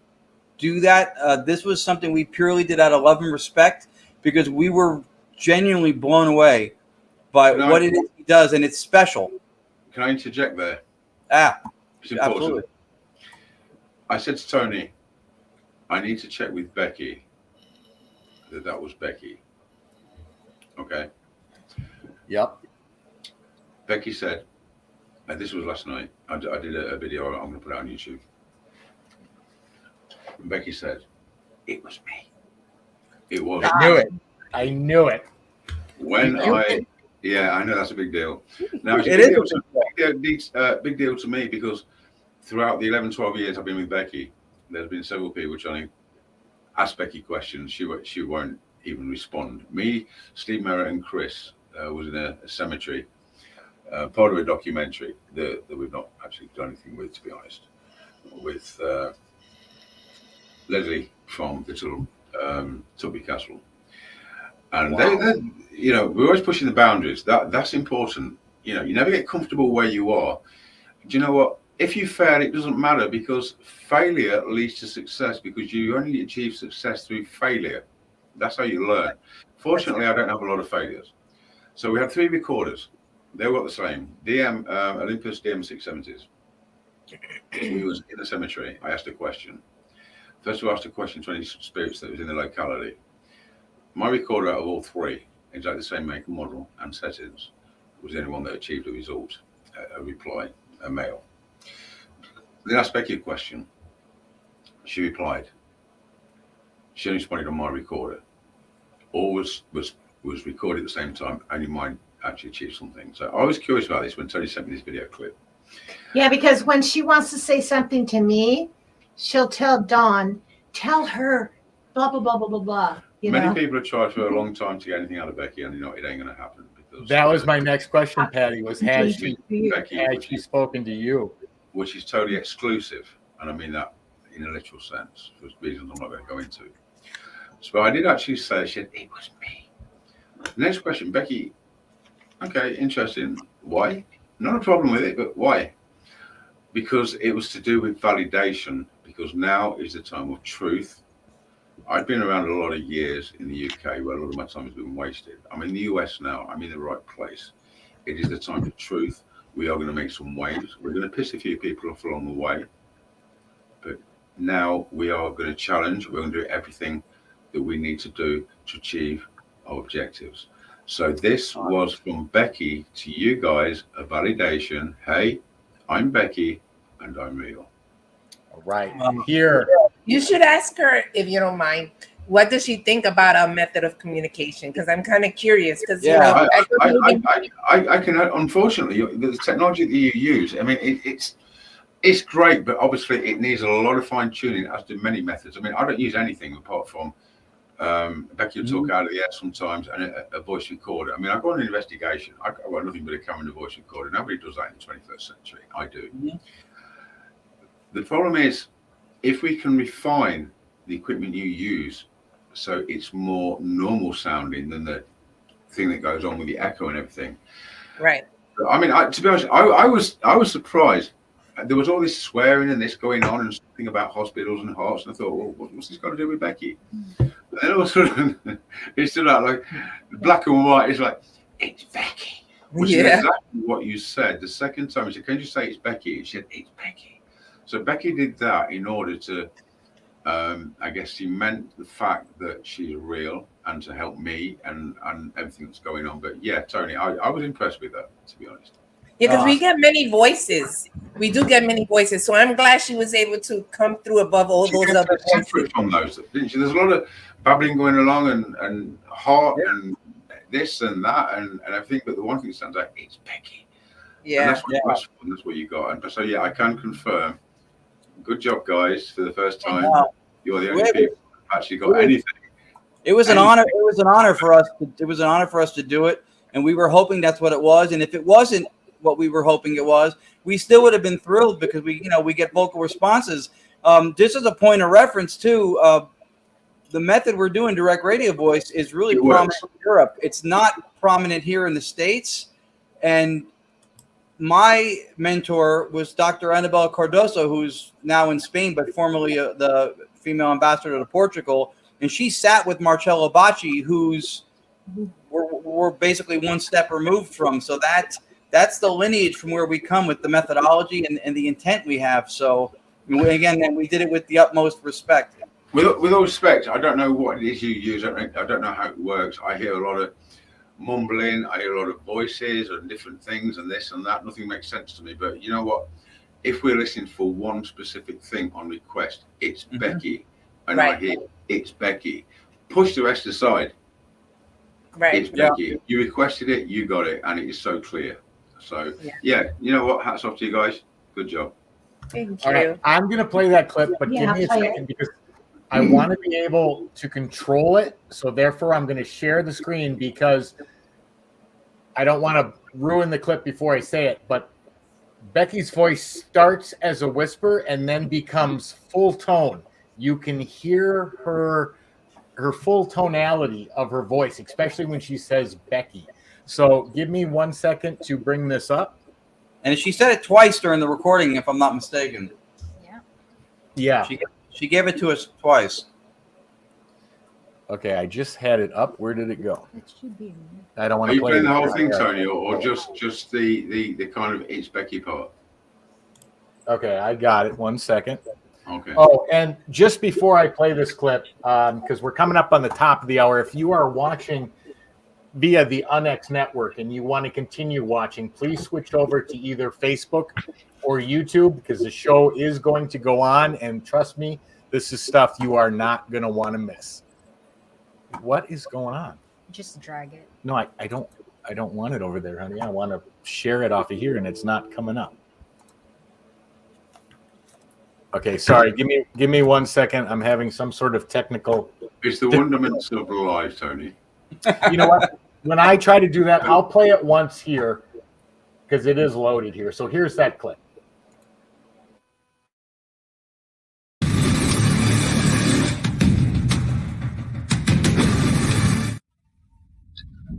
S8: do that. This was something we purely did out of love and respect, because we were genuinely blown away by what it is he does, and it's special.
S9: Can I interject there? It's important.
S8: Absolutely.
S9: I said to Tony, I need to check with Becky that was Becky. Okay.
S3: Yep.
S9: Becky said, and this was last night. I did a video. I'm going to put it on YouTube. Becky said, "It was me. It was."
S3: I knew it. I knew it.
S9: Yeah, I know that's a big deal. Now it's a big deal to me because throughout the 11, 12 years I've been with Becky, there's been several people trying to ask Becky questions. She won't even respond. Me, Steve Merritt, and Chris was in a cemetery, part of a documentary that we've not actually done anything with, to be honest, with Leslie from Little Tubby Castle. And they, you know, we're always pushing the boundaries. That's important. You know, you never get comfortable where you are. Do you know what? If you fail, it doesn't matter, because failure leads to success, because you only achieve success through failure. That's how you learn. Fortunately, I don't have a lot of failures. So we had 3 recorders. They were the same. Olympus DM670s. We was in the cemetery. I asked a question. First of all, I asked a question to any spirits that was in the locality. My recorder out of all 3, exactly the same make and model and settings, was the only one that achieved a result, a reply, a male. Then I asked Becky a question. She replied. She only responded on my recorder. All was recorded at the same time, only mine actually achieved something. So I was curious about this when Tony sent me this video clip.
S15: Yeah, because when she wants to say something to me, she'll tell Dawn, tell her, blah, blah, blah, blah, blah, blah.
S9: Many people have tried for a long time to get anything out of Becky, and you know it ain't going to happen. Because
S3: that was my next question, Patty. Was has she spoken to you?
S9: Which is totally exclusive, and I mean that in a literal sense, for reasons I'm not going to go into. So I did actually say, she said, it was me. Next question, Becky. Okay, interesting. Why? Not a problem with it, but why? Because it was to do with validation. Because now is the time of truth. I've been around a lot of years in the UK where a lot of my time has been wasted. I'm in the US now. I'm in the right place. It is the time for truth. We are going to make some waves. We're going to piss a few people off along the way. But now we are going to challenge. We're going to do everything that we need to do to achieve our objectives. So this was from Becky to you guys, a validation. Hey, I'm Becky and I'm real.
S3: All right. Here.
S7: You should ask her, if you don't mind, what does she think about our method of communication? Because I'm kind of curious. Because
S9: I can, unfortunately, the technology that you use, I mean, it's great, but obviously it needs a lot of fine tuning, as do many methods. I mean, I don't use anything apart from Becky will talk out of the air sometimes, and a voice recorder. I mean, I go on an investigation. I've got nothing but a camera and a voice recorder. Nobody does that in the 21st century. I do. The problem is, if we can refine the equipment you use so it's more normal sounding than the thing that goes on with the echo and everything.
S7: Right.
S9: I mean, to be honest, I was surprised. There was all this swearing and this going on and something about hospitals and hearts, and I thought, well, what's this got to do with Becky? And then all of a sudden, it stood out like black and white. It's like, it's Becky. Which is exactly what you said. The second time, she said, can you say it's Becky? She said, it's Becky. So Becky did that in order to, I guess she meant the fact that she's real and to help me and everything that's going on. But yeah, Tony, I was impressed with that, to be honest.
S7: Yeah, because we get many voices. We do get many voices. So I'm glad she was able to come through above all those other voices.
S9: From those, didn't she? There's a lot of babbling going along and heart and this and that and everything. But the one thing that stands out, it's Becky.
S7: Yeah.
S9: And that's what you got. And so, yeah, I can confirm. Good job, guys, for the first time. You're the only people who actually got anything.
S8: It was an honor. It was an honor for us. It was an honor for us to do it, and we were hoping that's what it was. And if it wasn't what we were hoping it was, we still would have been thrilled because we get vocal responses. Just as a point of reference, too, the method we're doing, direct radio voice, is really prominent in Europe. It's not prominent here in the States, and my mentor was Dr. Annabelle Cardoso, who's now in Spain, but formerly the female ambassador to Portugal. And she sat with Marcello Bacci, who's we're basically one step removed from. So that's the lineage from where we come with the methodology and the intent we have. So again, we did it with the utmost respect.
S9: With all respect, I don't know what it is you use. I don't know how it works. I hear a lot of mumbling. I hear a lot of voices and different things and this and that. Nothing makes sense to me. But you know what? If we're listening for one specific thing on request, it's Becky. And I hear it's Becky. Push the rest aside.
S7: Right.
S9: It's Becky. You requested it, you got it, and it is so clear. So yeah, you know what? Hats off to you guys. Good job.
S7: Thank
S3: All
S7: you.
S3: right, I'm gonna play that clip, but give me a second because I want to be able to control it. So therefore, I'm going to share the screen because I don't want to ruin the clip before I say it. But Becky's voice starts as a whisper and then becomes full tone. You can hear her full tonality of her voice, especially when she says Becky. So give me 1 second to bring this up.
S8: And she said it twice during the recording, if I'm not mistaken.
S3: Yeah.
S8: She gave it to us twice.
S3: Okay, I just had it up. Where did it go?
S4: It should be.
S3: I don't want
S9: Are
S3: to
S9: you
S3: play
S9: playing
S3: it.
S9: the whole thing, Tony, or just the kind of it's Becky part?
S3: Okay, I got it. 1 second.
S9: Okay.
S3: Oh, and just before I play this clip, because we're coming up on the top of the hour, if you are watching via the Unex network and you want to continue watching, please switch over to either Facebook or YouTube because the show is going to go on. And trust me, this is stuff you are not going to want to miss. What is going on?
S4: Just drag it.
S3: No, I don't want it over there, honey. I want to share it off of here and it's not coming up. Okay, sorry. Give me 1 second. I'm having some sort of technical.
S9: It's the wonderments of life, Tony.
S3: You know what? When I try to do that, I'll play it once here because it is loaded here. So here's that clip.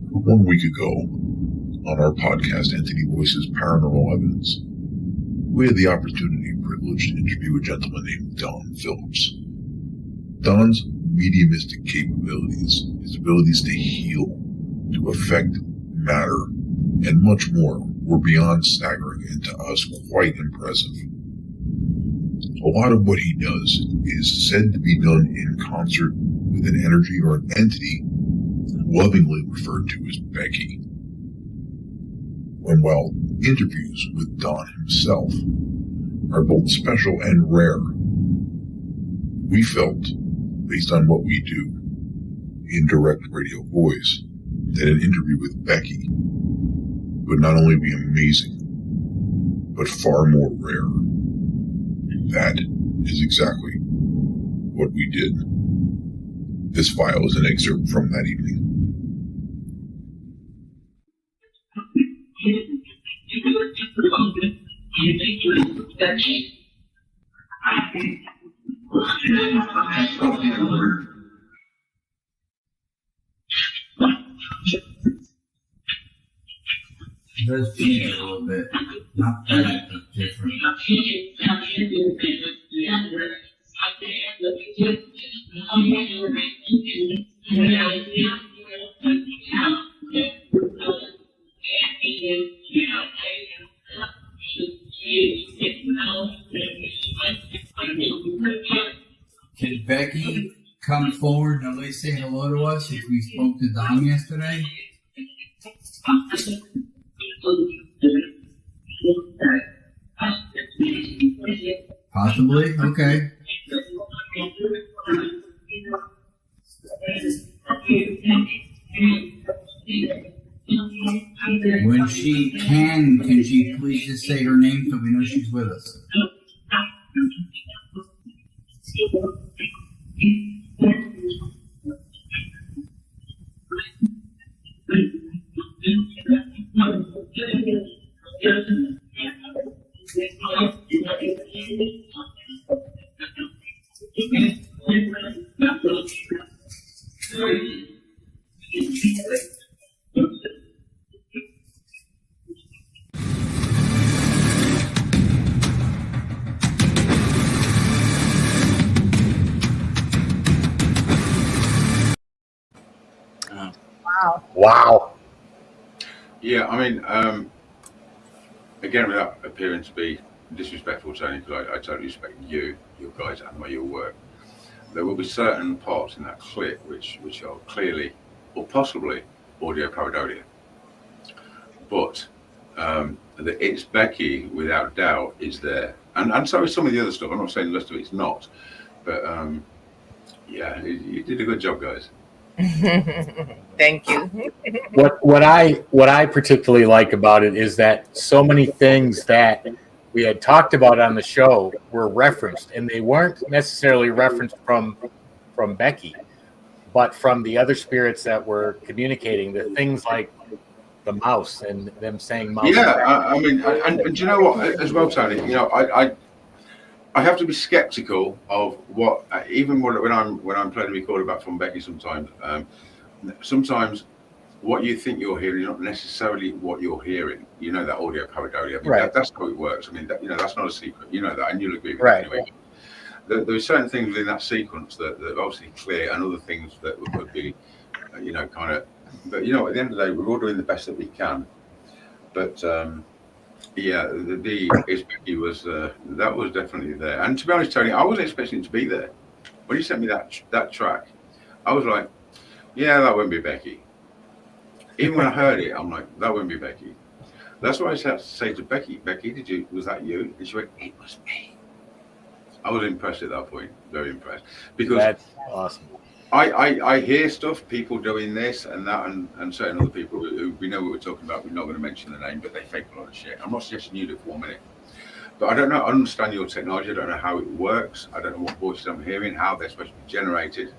S2: One week ago, on our podcast, Entity Voices Paranormal Evidence, we had the opportunity and privilege to interview a gentleman named Don Phillips. Don's mediumistic capabilities, his abilities to heal, to affect matter, and much more were beyond staggering and to us quite impressive. A lot of what he does is said to be done in concert with an energy or an entity lovingly referred to as Becky. When while interviews with Don himself are both special and rare, we felt, based on what we do in direct radio voice, that an interview with Becky would not only be amazing, but far more rare. That is exactly what we did. This file is an excerpt from that evening.
S16: It does change a little bit, not that, but different. Can Becky come forward and at least say hello to us if we spoke to Dom yesterday? Possibly? Okay. When she can she please just say her name so we know she's with us?
S3: Wow.
S9: Yeah, I mean, again, without appearing to be disrespectful, Tony, because I totally respect you, your guys, and the way you work, there will be certain parts in that clip which are clearly or possibly audio pareidolia. But the It's Becky, without doubt, is there. And so is some of the other stuff. I'm not saying the rest of it's not. But yeah, you did a good job, guys.
S7: Thank you.
S3: What I particularly like about it is that so many things that we had talked about on the show were referenced, and they weren't necessarily referenced from Becky, but from the other spirits that were communicating. The things like the mouse and them saying mouse.
S9: Yeah, I mean, and do you know what, as well, Tony? You know, I have to be skeptical of what, even when I'm playing a record back from Becky sometimes. Sometimes what you think you're hearing is not necessarily what you're hearing. You know, that audio pareidolia. I mean,
S3: Right.
S9: That's how it works. I mean, that's not a secret. You know that, and you'll agree with
S3: Right.
S9: that anyway. There are certain things within that sequence that are obviously clear, and other things that would be, you know, kind of. But you know, at the end of the day, we're all doing the best that we can. But yeah, the It's Becky was that was definitely there. And to be honest, Tony, I wasn't expecting it to be there. When you sent me that track, I was like, yeah, that won't be Becky. Even when I heard it, I'm like, that won't be Becky. That's why I had to say to Becky, was that you? And she went, it was me. I was impressed at that point, very impressed. Because
S3: that's awesome.
S9: I hear stuff, people doing this and that, and certain other people who we know what we're talking about. We're not going to mention the name, but they fake a lot of shit. I'm not suggesting you do for 1 minute. But I don't know, I understand your technology. I don't know how it works. I don't know what voices I'm hearing, how they're supposed to be generated.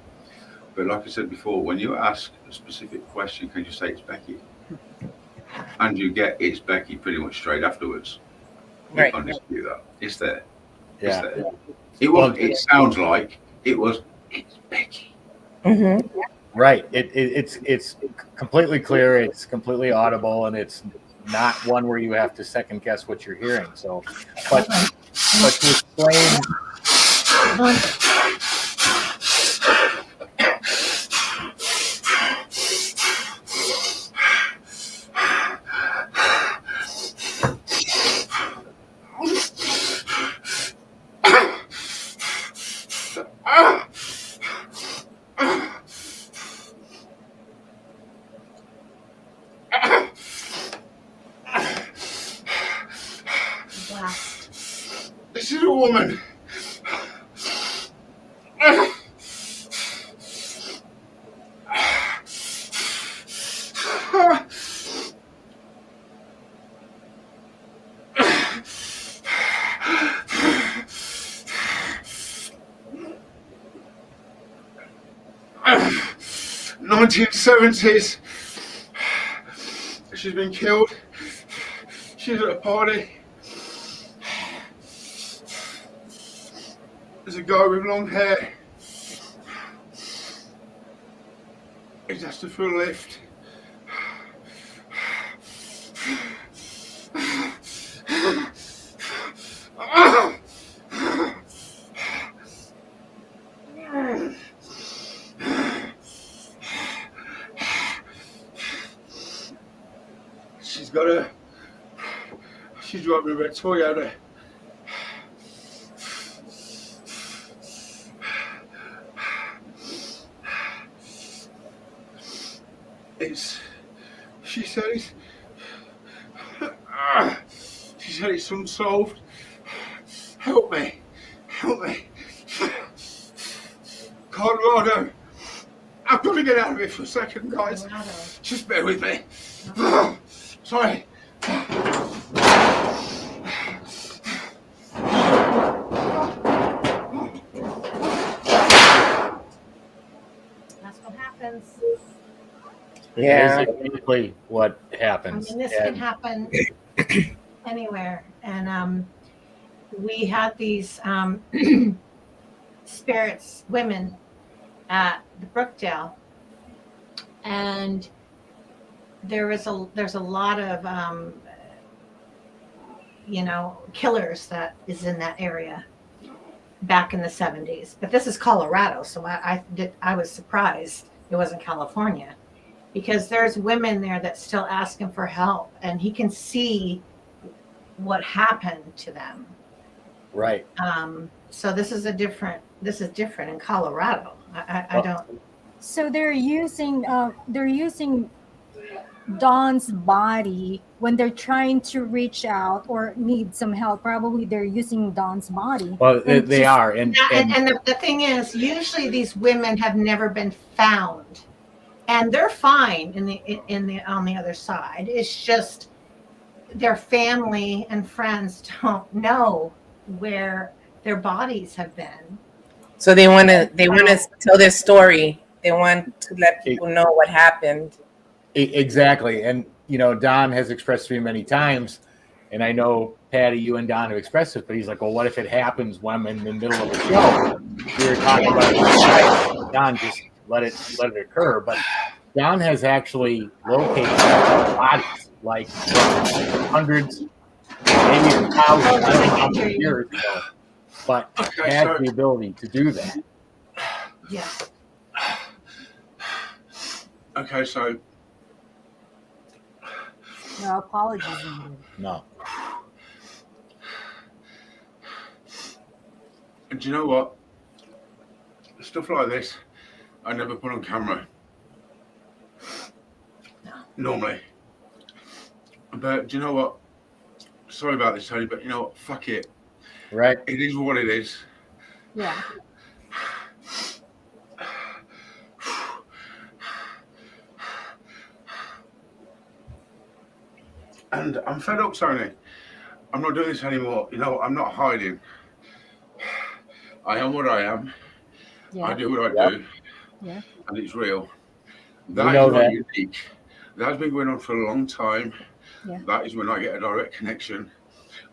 S9: But like I said before, when you ask a specific question, can you say it's Becky? And you get It's Becky pretty much straight afterwards.
S7: Right.
S9: You can't dispute that. It's there.
S3: Yeah.
S9: It's there. It was. It sounds like it was. It's Becky.
S7: Mm-hmm.
S3: Right. It's completely clear. It's completely audible, and it's not one where you have to second guess what you're hearing. So, but to explain.
S9: 1970s. She's been killed. She's at a party. There's a guy with long hair. He's asked her for a lift. She's driving a red Toyota. She said it's unsolved. Help me. Colorado. I've got to get out of here for a second, guys. Just bear with me. Sorry.
S15: That's what happens.
S3: Yeah, basically what happens.
S15: I mean, this can happen anywhere. And we had these spirits, women, at the Brookdale, and there's a lot of killers that is in that area back in the 70s. But this is Colorado, so I was surprised it wasn't California, because there's women there that still asking for help, and he can see what happened to them.
S3: Right.
S15: So this is different in Colorado. I don't.
S4: So they're using Dawn's body when they're trying to reach out or need some help. Probably they're using Dawn's body.
S3: Well,
S4: And
S3: they
S4: just-
S3: are,
S15: And the thing is, usually these women have never been found, and they're fine on the other side. It's just their family and friends don't know where their bodies have been.
S7: So they want to tell their story. They want to let people know what happened.
S3: Exactly. And, you know, Don has expressed to me many times, and I know, Patty, you and Don have expressed it, but he's like, well, what if it happens when I'm in the middle of a show? We were talking about Don, just let it occur. But Don has actually located bodies, like hundreds, maybe even thousands of years ago, but has the ability to do that.
S15: Yeah.
S9: Okay, so
S4: No apologies.
S3: No.
S9: and do you know what? Stuff like this, I never put on camera. Normally. But do you know what? Sorry about this, Tony, but you know what? Fuck it.
S3: Right.
S9: It is what it is.
S4: Yeah.
S9: And I'm fed up, Tony. I'm not doing this anymore. You know, I'm not hiding. I am what I am.
S4: Yeah.
S9: I do what I do.
S4: Yeah.
S9: And it's real.
S3: We
S9: That
S3: know
S9: is not
S3: that.
S9: unique. That's been going on for a long time.
S4: Yeah.
S9: That is when I get a direct connection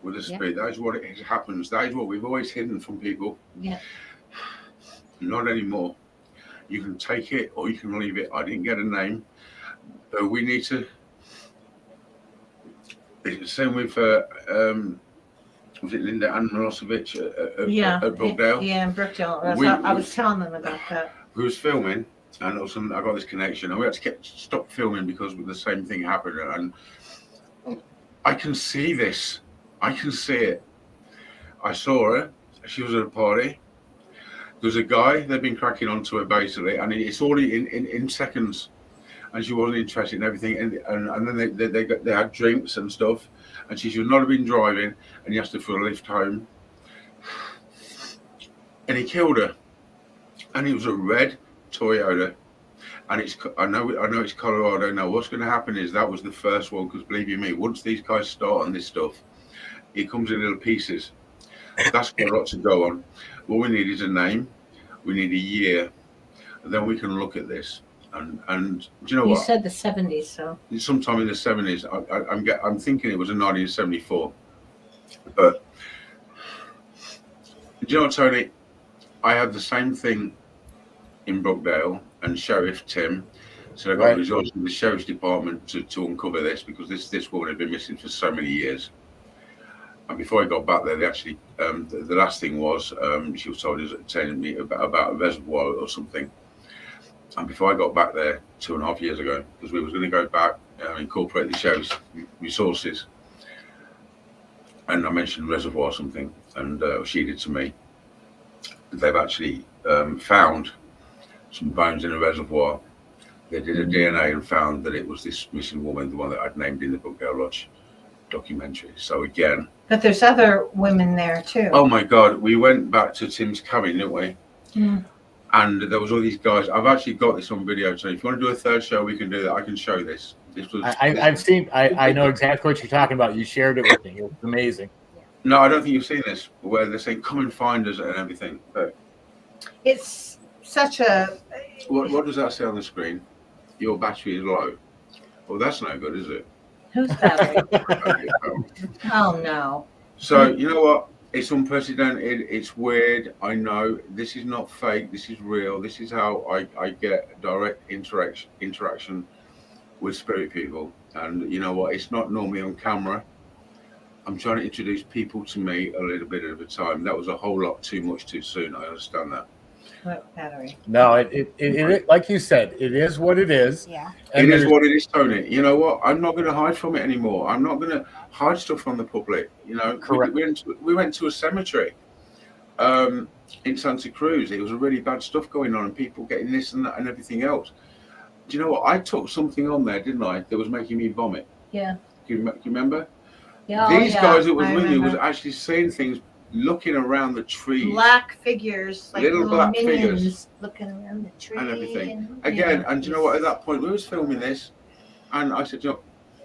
S9: with the spirit. That is what it happens. That is what we've always hidden from people.
S15: Yeah.
S9: Not anymore. You can take it or you can leave it. I didn't get a name. We need to. It's the same with was it Linda Ann Milosevic at Brookdale?
S15: Yeah, in Brookdale. I was telling them about that.
S9: We was filming, and all of a sudden I got this connection, and we had to stop filming because the same thing happened. And I can see this. I can see it. I saw her. She was at a party. There's a guy. They've been cracking onto her basically, and it's all in seconds. And she wasn't interested in everything, and then they had drinks and stuff, and she should not have been driving, and he asked her for a lift home, and he killed her, and it was a red Toyota, and I know it's Colorado. Now what's going to happen is that was the first one, because believe you me, once these guys start on this stuff, it comes in little pieces. That's got a lot to go on. What we need is a name, we need a year, and then we can look at this. And do you know what?
S15: You said the 70s, so.
S9: Sometime in the 70s. I'm thinking it was in 1974. But do you know what, Tony? I had the same thing in Brookdale, and Sheriff Tim said I got resources in the Sheriff's Department to uncover this, because this woman had been missing for so many years. And before I got back there, they actually, the last thing was, she was telling me about a reservoir or something. And before I got back there 2.5 years ago, because we was going to go back and incorporate the show's resources, and I mentioned reservoir or something, and she did to me. They've actually found some bones in a reservoir. They did a DNA and found that it was this missing woman, the one that I'd named in the Brookdale Lodge documentary. So again,
S15: But there's other women there too.
S9: oh my God, we went back to Tim's cabin, didn't we?
S15: Mm.
S9: And there was all these guys. I've actually got this on video. So if you want to do a third show, we can do that. I can show this. This was.
S3: I've seen. I know exactly what you're talking about. You shared it with me. It was amazing.
S9: No, I don't think you've seen this, where they're saying come and find us and everything. But
S15: It's such a.
S9: what does that say on the screen? Your battery is low. Well, that's no good, is it?
S15: Who's that? Oh no.
S9: So you know what? It's unprecedented. It's weird. I know this is not fake. This is real. This is how I get direct interaction with spirit people. And you know what? It's not normally on camera. I'm trying to introduce people to me a little bit at a time. That was a whole lot too much too soon. I understand that.
S15: What battery?
S3: No, it like you said, it is what it is.
S15: Yeah.
S9: It is what it is, Tony. You know what? I'm not going to hide from it anymore. I'm not going to hide stuff from the public. You know,
S3: correct.
S9: We went to a cemetery in Santa Cruz. It was a really bad stuff going on, and people getting this and that and everything else. Do you know what? I took something on there, didn't I? That was making me vomit.
S15: Yeah.
S9: Do you remember?
S15: Yeah.
S9: These guys that was
S15: I
S9: with me was
S15: remember.
S9: actually seeing things, looking around the trees.
S15: Black figures, like
S9: Little black
S15: minions
S9: figures.
S15: looking around the tree
S9: And everything.
S15: and
S9: And do you know what? At that point, we was filming this, and I said, you know,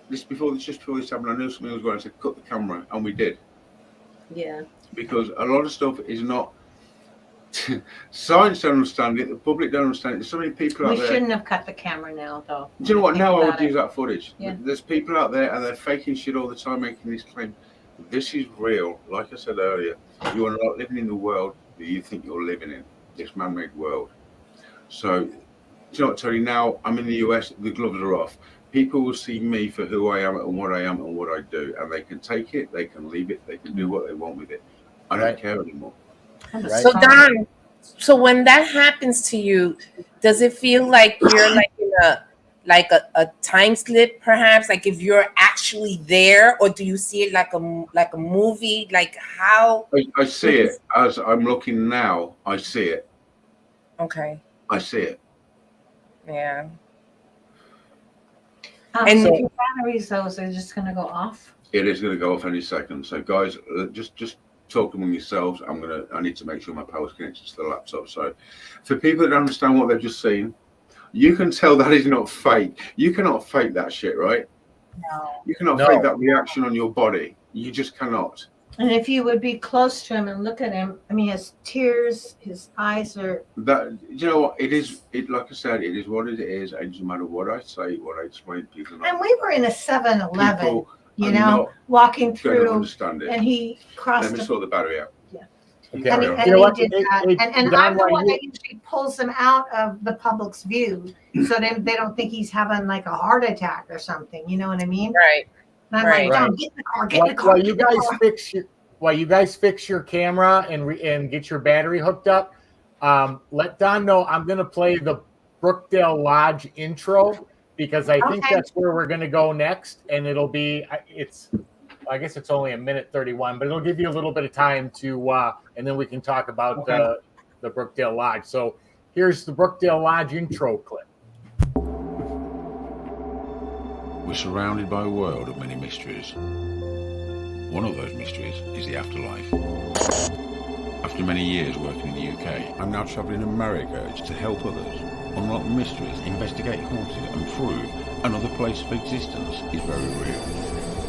S9: just before this happened, I knew something was going. I said, cut the camera, and we did.
S7: Yeah.
S9: Because a lot of stuff is not. Science don't understand it. The public don't understand it. There's so many people out
S15: we
S9: there.
S15: shouldn't have cut the camera now, though.
S9: Do you know what?
S15: Think
S9: Now I would
S15: about it.
S9: use that footage.
S15: Yeah.
S9: There's people out there and they're faking shit all the time, making these claims. This is real. Like I said earlier, you are not living in the world that you think you're living in. This man-made world. So, do you know what, Tony? Now I'm in the US. The gloves are off. People will see me for who I am and what I am and what I do, and they can take it, they can leave it, they can do what they want with it. I don't care anymore.
S7: So Don, so when that happens to you, does it feel like you're like in a time slip, perhaps? Like if you're actually there, or do you see it like a movie? Like how?
S9: I see it as I'm looking now. I see it.
S7: Okay.
S9: I see it.
S7: Yeah.
S15: And so your batteries, those are just going to go off.
S9: It is going to go off any second. So, guys, just talk among yourselves. I need to make sure my power's connected to the laptop. So, for people that don't understand what they've just seen, you can tell that is not fake. You cannot fake that shit, right?
S15: No.
S9: You cannot fake that reaction on your body. You just cannot.
S15: And if you would be close to him and look at him, I mean, his tears, his eyes are.
S9: That, you know what? It is. It, like I said, it is what it is. And it doesn't matter what I say, what I explain, people.
S15: And we were in a 7-Eleven,
S9: People
S15: you
S9: are
S15: know,
S9: not
S15: walking
S9: going to
S15: through,
S9: understand it.
S15: and he crossed.
S9: Let me sort the battery out.
S15: Yeah.
S9: Okay.
S15: And he did that. And
S3: Don,
S15: I'm the
S3: while
S15: one
S3: you-
S15: that usually pulls him out of the public's view, so they don't think he's having like a heart attack or something. You know what I mean?
S7: Right.
S15: And I'm
S7: Right.
S15: like, Don, get in the car, get in the car.
S3: While you guys fix your camera and get your battery hooked up, let Don know I'm going to play the Brookdale Lodge intro because I think that's where we're going to go next, and it'll be I guess it's only 1:31, but it'll give you a little bit of time to and then we can talk about the Brookdale Lodge. So here's the Brookdale Lodge intro clip.
S10: We're surrounded by a world of many mysteries. One of those mysteries is the afterlife. After many years working in the UK, I'm now travelling America to help others unlock mysteries, investigate hauntings, and prove another place of existence is very real.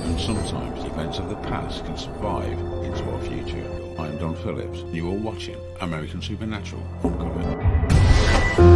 S10: And sometimes events of the past can survive into our future. I'm Don Phillips, and you are watching American Supernatural Uncovered.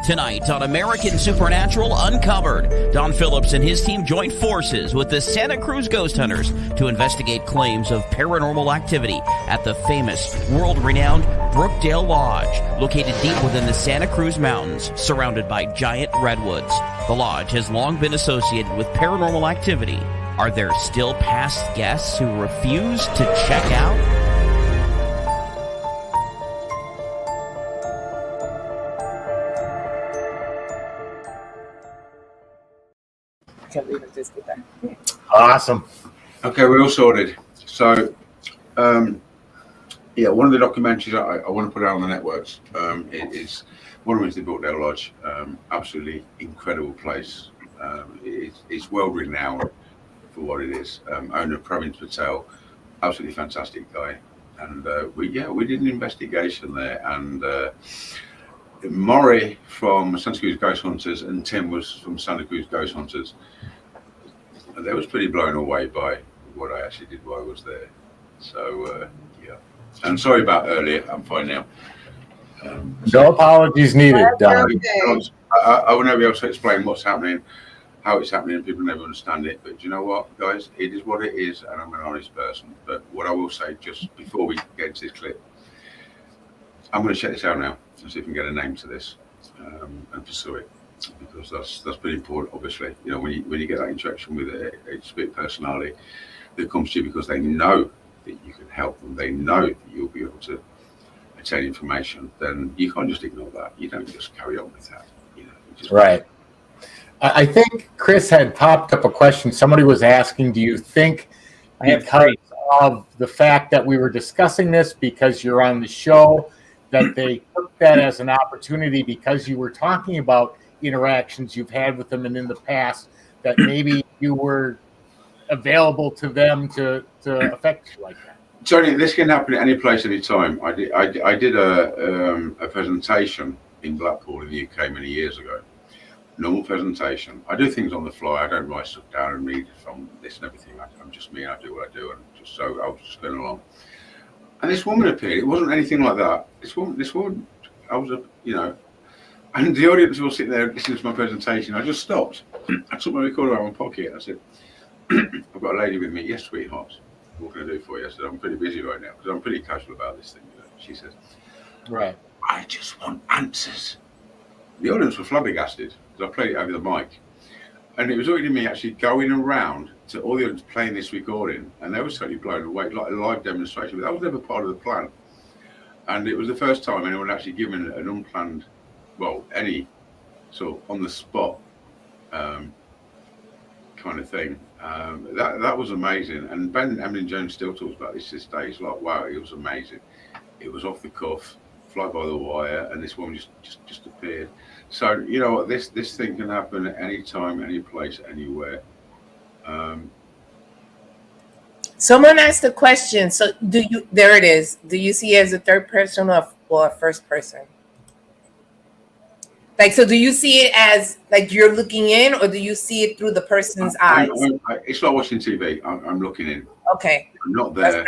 S17: Tonight on American Supernatural Uncovered, Don Phillips and his team joined forces with the Santa Cruz Ghost Hunters to investigate claims of paranormal activity at the famous, world-renowned Brookdale Lodge, located deep within the Santa Cruz Mountains, surrounded by giant redwoods. The lodge has long been associated with paranormal activity. Are there still past guests who refuse to check out?
S3: Awesome.
S9: Okay, we're all sorted. So, yeah, one of the documentaries I want to put out on the networks is one of them is the Brookdale Lodge. Absolutely incredible place. It's world renowned for what it is. Owner Pravin Patel, absolutely fantastic guy. And we did an investigation there, and Maury from Santa Cruz Ghost Hunters and Tim was from Santa Cruz Ghost Hunters. And they was pretty blown away by what I actually did while I was there. So, yeah. And sorry about earlier. I'm fine now.
S3: No apologies needed, Don.
S9: I will never be able to explain what's happening, how it's happening, and people never understand it. But you know what, guys? It is what it is, and I'm an honest person. But what I will say, just before we get into this clip, I'm going to check this out now and see if we can get a name to this and pursue it. because that's pretty important. Obviously, you know, when you get that interaction with a spirit personality that comes to you because they know that you can help them, they know that you'll be able to attain information, then you can't just ignore that. You don't just carry on with that. You know,
S3: right. I think Chris had popped up a question. Somebody was asking, do you think because of the fact that we were discussing this, because you're on the show, that they took that as an opportunity because you were talking about interactions you've had with them and in the past, that maybe you were available to them to affect you like that?
S9: Tony, this can happen at any place, any time. I did a presentation in Blackpool in the UK many years ago. Normal presentation. I do things on the fly. I don't write stuff down and read from this and everything. I'm just me. I do what I do, and just so I was just going along. And this woman appeared. It wasn't anything like that. This woman. I was and the audience was sitting there listening to my presentation. I just stopped. I took my recorder out of my pocket. I said, "I've got a lady with me. Yes, sweetheart. What can I do for you?" I said, "I'm pretty busy right now because I'm pretty casual about this thing." You know? She said,
S3: "Right.
S9: I just want answers." The audience were flabbergasted because I played it over the mic, and it was already me actually going around to all the audience playing this recording, and they were totally blown away, like a live demonstration. But that was never part of the plan, and it was the first time anyone actually given an unplanned, well, any sort of on the spot kind of thing. That was amazing, and Ben Emily Jones still talks about this day. He's like, wow, it was amazing. It was off the cuff, fly by the wire, and this woman just appeared. So you know what, this thing can happen at any time, any place, anywhere.
S7: Someone asked a question. So there it is. Do you see it as a third person or a first person? Like, so do you see it as like you're looking in, or do you see it through the person's eyes?
S9: It's like watching TV. I'm looking in.
S7: Okay.
S9: I'm not there.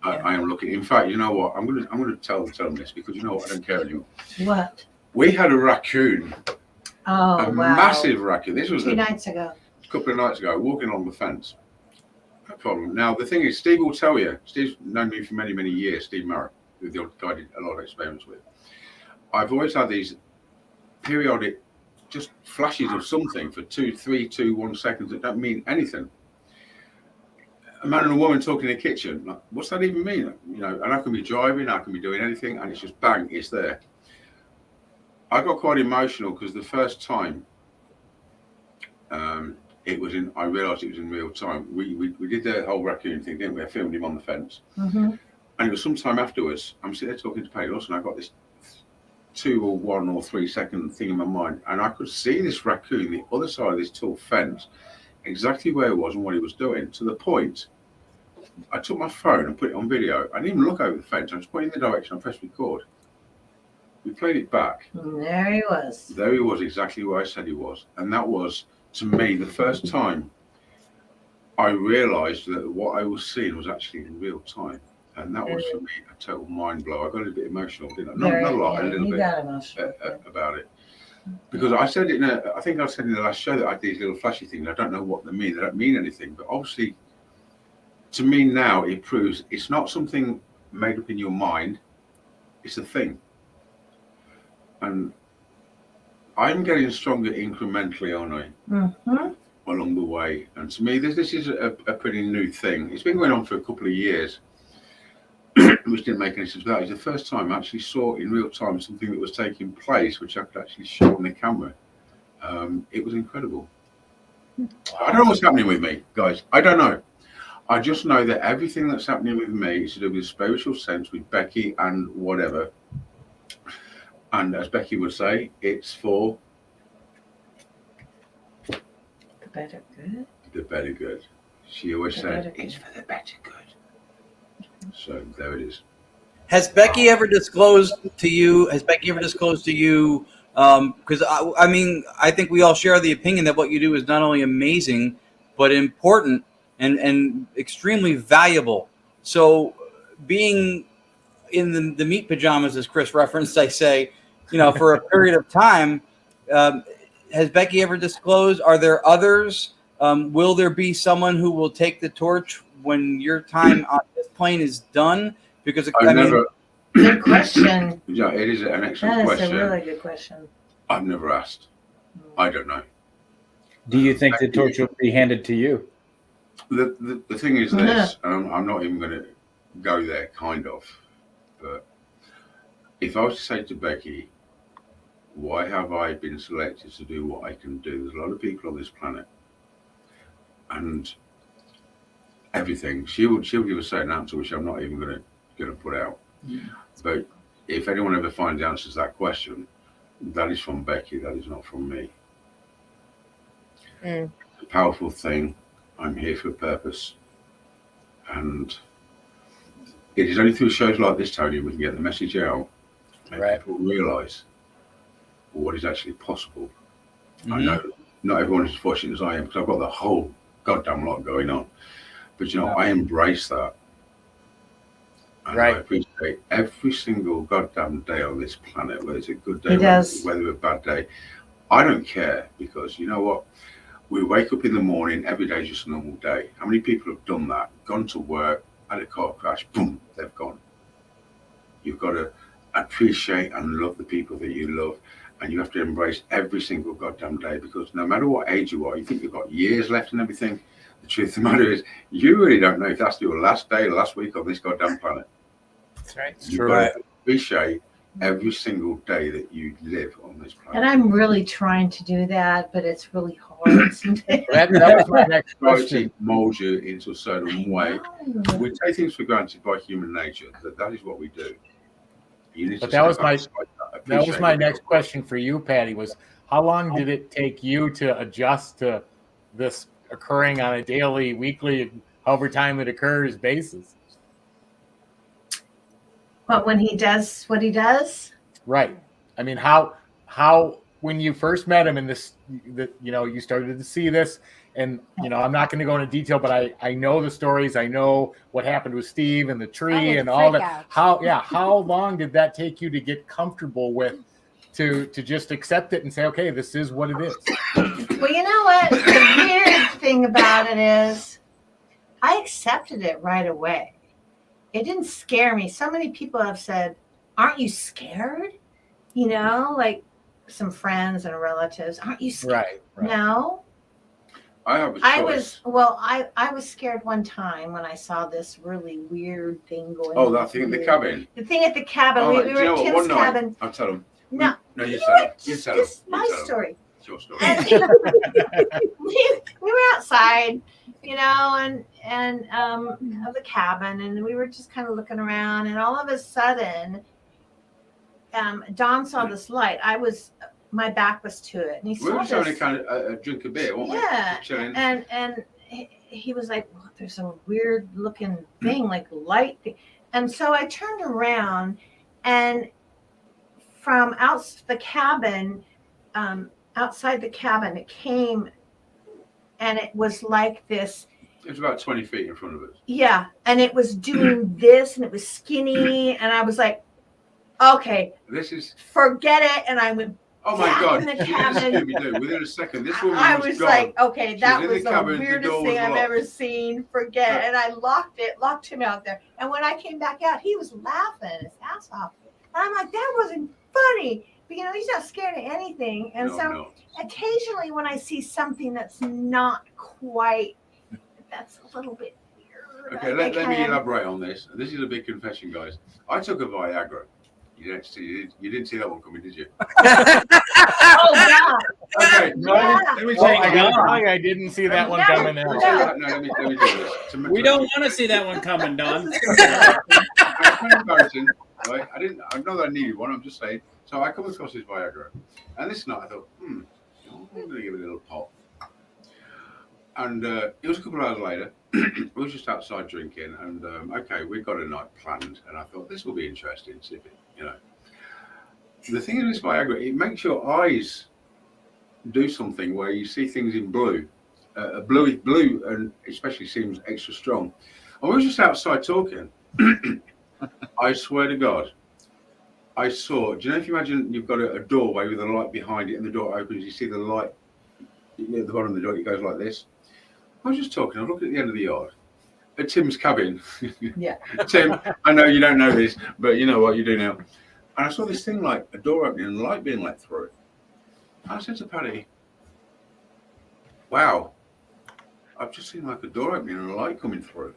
S9: I am looking. In fact, you know what? I'm gonna tell them this because you know what? I don't care anymore.
S15: What?
S9: We had a raccoon.
S15: Oh,
S9: a
S15: wow.
S9: massive raccoon. This was
S15: 2 nights ago.
S9: A couple of nights ago, walking along the fence. No problem. Now the thing is, Steve will tell you. Steve's known me for many, many years. Steve Merritt, who the guy did a lot of experiments with. I've always had these periodic, just flashes of something for 2, 3, 2, 1 seconds that don't mean anything. A man and a woman talking in the kitchen. Like, what's that even mean? You know, and I can be driving, I can be doing anything, and it's just bang, it's there. I got quite emotional because the first time I realised it was in real time. We did the whole raccoon thing, didn't we? I filmed him on the fence.
S15: Mm-hmm.
S9: And it was sometime afterwards, I'm sitting there talking to Paddy Lawson, and I got this 2 or 1 or 3 second thing in my mind, and I could see this raccoon, the other side of this tall fence, exactly where it was and what he was doing, to the point I took my phone and put it on video. I didn't even look over the fence. I just pointed in the direction. I pressed record. We played it back.
S15: There he was.
S9: There he was, exactly where I said he was. And that was, to me, the first time I realised that what I was seeing was actually in real time. And that was, for me, a total mind blow. I got a bit emotional, didn't I? Not a lot, a little bit about it. Because I said it I think I said in the last show that I had these little flashy things. I don't know what they mean. They don't mean anything. But obviously, to me now, it proves it's not something made up in your mind. It's a thing. And I'm getting stronger incrementally, aren't I?
S15: Mm-hmm.
S9: Along the way. And to me, this is a pretty new thing. It's been going on for a couple of years, which didn't make any sense. But that was the first time I actually saw in real time something that was taking place, which I could actually show on the camera. It was incredible. I don't know what's happening with me, guys. I don't know. I just know that everything that's happening with me is to do with spiritual sense, with Becky and whatever. And as Becky would say, it's for
S15: the better good.
S9: The better good. She always said, it's for the better good. So there it is.
S8: Has Becky ever disclosed to you? Because I mean, I think we all share the opinion that what you do is not only amazing, but important and extremely valuable. So being in the meat pajamas, as Chris referenced, I say, you know, for a period of time, has Becky ever disclosed? Are there others? Will there be someone who will take the torch when your time on this plane is done? Because
S15: good question.
S9: Yeah, it is an excellent question.
S15: That is a really good question.
S9: I've never asked. I don't know.
S5: Do you think the torch will be handed to you?
S9: The thing is this, I'm not even going to go there, kind of. But if I was to say to Becky, why have I been selected to do what I can do? There's a lot of people on this planet. And everything. She'll give a certain answer, which I'm not even going to put out. But if anyone ever finds the answers to that question, that is from Becky. That is not from me. It's a powerful thing. I'm here for a purpose, and it is only through shows like this, Tony, we can get the message out and people realise what is actually possible. I know not everyone is as fortunate as I am, because I've got the whole goddamn lot going on. But you know, I embrace that. And I appreciate every single goddamn day on this planet, whether it's a good day, whether it's a bad day. I don't care, because you know what? We wake up in the morning, every day is just a normal day. How many people have done that? Gone to work, had a car crash, boom, they've gone. You've got to appreciate and love the people that you love, and you have to embrace every single goddamn day, because no matter what age you are, you think you've got years left and everything. The truth of the matter is, you really don't know if that's your last day, last week on this goddamn planet.
S7: That's right.
S9: You've got to appreciate every single day that you live on this planet.
S15: And I'm really trying to do that, but it's really hard.
S3: that was my next question.
S9: Mold you into a certain way. We take things for granted by human nature. That is what we do.
S3: But that was my next question for you, Patty. Was how long did it take you to adjust to this occurring on a daily, weekly, however time it occurs basis?
S15: But when he does what he does,
S3: right? I mean, how when you first met him in this, you know, you started to see this, and you know, I'm not going to go into detail, but I know the stories. I know what happened with Steve and the tree and all that. How long did that take you to get comfortable with, to just accept it and say, okay, this is what it is?
S15: Well, you know what? The weird thing about it is, I accepted it right away. It didn't scare me. So many people have said, aren't you scared? You know, like some friends and relatives. Aren't you scared? Right. No.
S9: I have a choice.
S15: I was scared one time when I saw this really weird thing going on.
S9: Oh, that thing in the cabin?
S15: The thing at the cabin. We were at Tim's cabin.
S9: I'll tell them.
S15: No,
S9: you tell them. You tell them.
S15: This is my story.
S9: It's your story.
S15: we were outside, you know, and of the cabin, and we were just kind of looking around, and all of a sudden, Don saw this light. My back was to it, and he saw this. We were just having a kind of a drink of beer, weren't we? Yeah, and he was like, well, "There's a weird looking thing, like light thing," and so I turned around, and from outside the cabin, it came, and it was like this.
S9: It was about 20 feet in front of us.
S15: Yeah, and it was doing this, and it was skinny, and I was like, okay, forget it, and I went.
S9: Oh my God!
S15: In the cabin.
S9: Within a second, this woman
S15: I was
S9: gone.
S15: like, okay, that was the
S9: cabin,
S15: weirdest thing I've ever seen. Forget it. And I locked him out there. And when I came back out, he was laughing his ass off. And I'm like, that wasn't funny. But, you know, he's not scared of anything. And occasionally when I see something that's not quite, that's a little bit weird.
S9: Okay, let me elaborate on this. This is a big confession, guys. I took a Viagra. You didn't see that one coming, did you?
S15: Oh, God.
S9: Okay, let me take
S3: I didn't see that one coming.
S9: No, let me do this.
S5: We don't want to see that one coming, Don.
S9: Right? I know that I needed one. I'm just saying. So I come across this Viagra, and this night I thought, I'm going to give it a little pop. And it was a couple of hours later. We were just outside drinking, and okay, we got a night planned, and I thought this will be interesting. See if it, you know. The thing is, this Viagra, it makes your eyes do something where you see things in blue. Blue, and especially seems extra strong. I was just outside talking. I swear to God, I saw. Do you know if you imagine you've got a doorway with a light behind it, and the door opens, you see the light at the bottom of the door. It goes like this. I was just talking. I looked at the end of the yard, at Tim's cabin.
S15: Yeah.
S9: Tim, I know you don't know this, but you know what you do now. And I saw this thing like a door opening and light being let through. I said to Patty, wow, I've just seen like a door opening and a light coming through.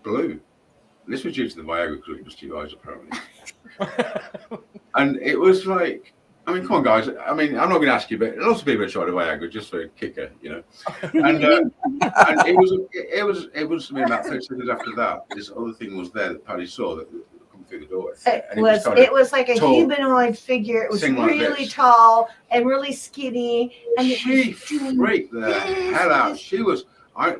S9: Blue. This was due to the Viagra because it was too eyes, apparently. And it was like, I mean, come on, guys. I mean, I'm not going to ask you, but lots of people have tried a Viagra just for a kicker, you know. And it was. I mean, about 30 seconds after that, this other thing was there that Patty saw that come through the door.
S15: It was like a humanoid figure. It was really tall and really skinny. And
S9: she freaked the hell out. She was.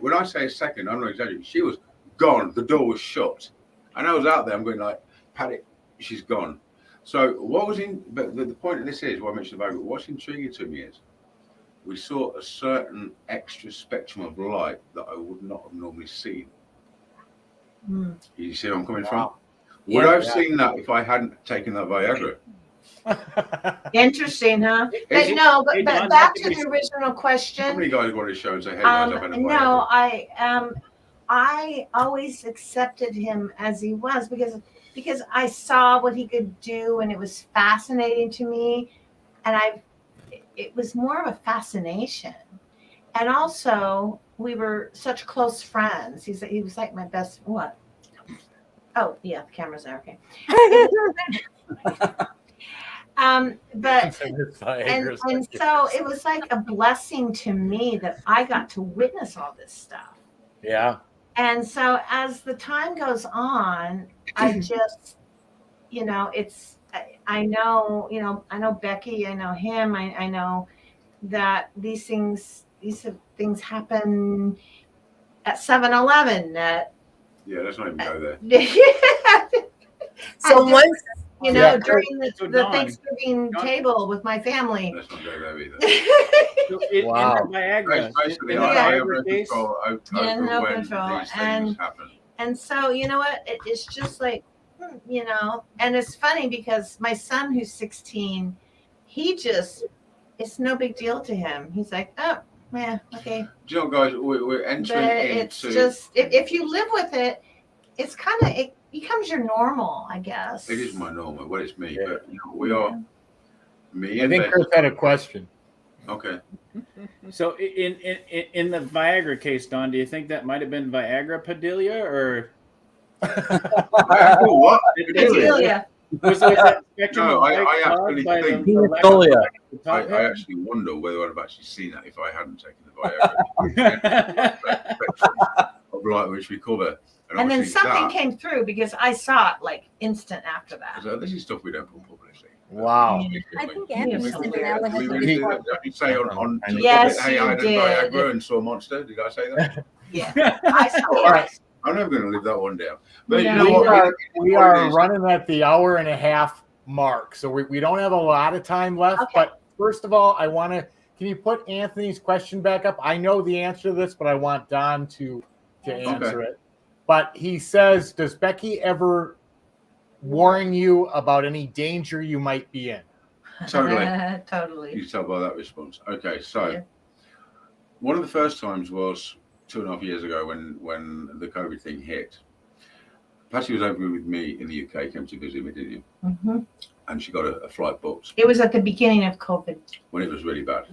S9: When I say a second, I'm not exaggerating. She was gone. The door was shut, and I was out there. I'm going like, Patty, she's gone. So what was in? But the point of this is, what I mentioned about what's intriguing to me is, we saw a certain extra spectrum of light that I would not have normally seen. You see where I'm coming from? Would I have seen that if I hadn't taken that Viagra?
S15: Interesting, huh? But no, but back to the original question.
S9: How many guys want to show and say, "Hey guys, I've had a Viagra"?
S15: No, I always accepted him as he was because I saw what he could do, and it was fascinating to me, and it was more of a fascination, and also we were such close friends. He was like my best. What? Oh yeah, the camera's there. Okay. But and so it was like a blessing to me that I got to witness all this stuff.
S3: Yeah.
S15: And so as the time goes on, I just, I know Becky, I know him, I know that these things happen at 7-Eleven.
S9: Yeah, let's not even go there.
S15: So once, during the Thanksgiving table with my family.
S9: Let's not go there either.
S5: Wow. In the Viagra.
S9: Basically, I have no control over when
S15: control.
S9: These things happen.
S15: And so, you know what? It's just like, and it's funny because my son, who's 16, it's no big deal to him. He's like, oh, yeah, okay.
S9: Do you know, guys, we're entering into...
S15: It's just, if you live with it, it's kind of, it becomes your normal, I guess.
S9: It is my normal. Well, it's me, but we are... Me and
S3: I think Chris had a question.
S9: Okay.
S5: So in the Viagra case, Don, do you think that might have been Viagra Padilla or
S9: what?
S15: Padilla.
S5: Was that spectrum
S9: No,
S5: of light
S9: I
S5: caused
S9: actually
S5: by
S9: think
S5: the
S9: I actually wonder whether I'd have actually seen that if I hadn't taken the Viagra. Of light which we cover.
S15: And then something came through because I saw it like instant after that.
S9: So this is stuff we don't put publicly.
S3: Wow.
S4: I think Anthony Cinderella has
S9: Did you say on
S15: yes,
S9: hey, I had a
S15: you did.
S9: Viagra and saw a monster? Did I say that?
S15: Yeah, I saw it.
S3: All right.
S9: I'm never going to live that one down. But
S3: Yeah,
S9: you know what?
S3: we are running at the hour and a half mark, so we don't have a lot of time left.
S15: Okay.
S3: But first of all, can you put Anthony's question back up? I know the answer to this, but I want Don to answer it. But he says, does Becky ever warn you about any danger you might be in?
S9: Totally.
S15: Totally.
S9: You can tell by that response. Okay, so one of the first times was 2.5 years ago when the COVID thing hit. Patty was over with me in the UK, came to visit me, didn't you?
S15: Mm-hmm.
S9: And she got a flight booked.
S15: It was at the beginning of COVID.
S9: When it was really bad.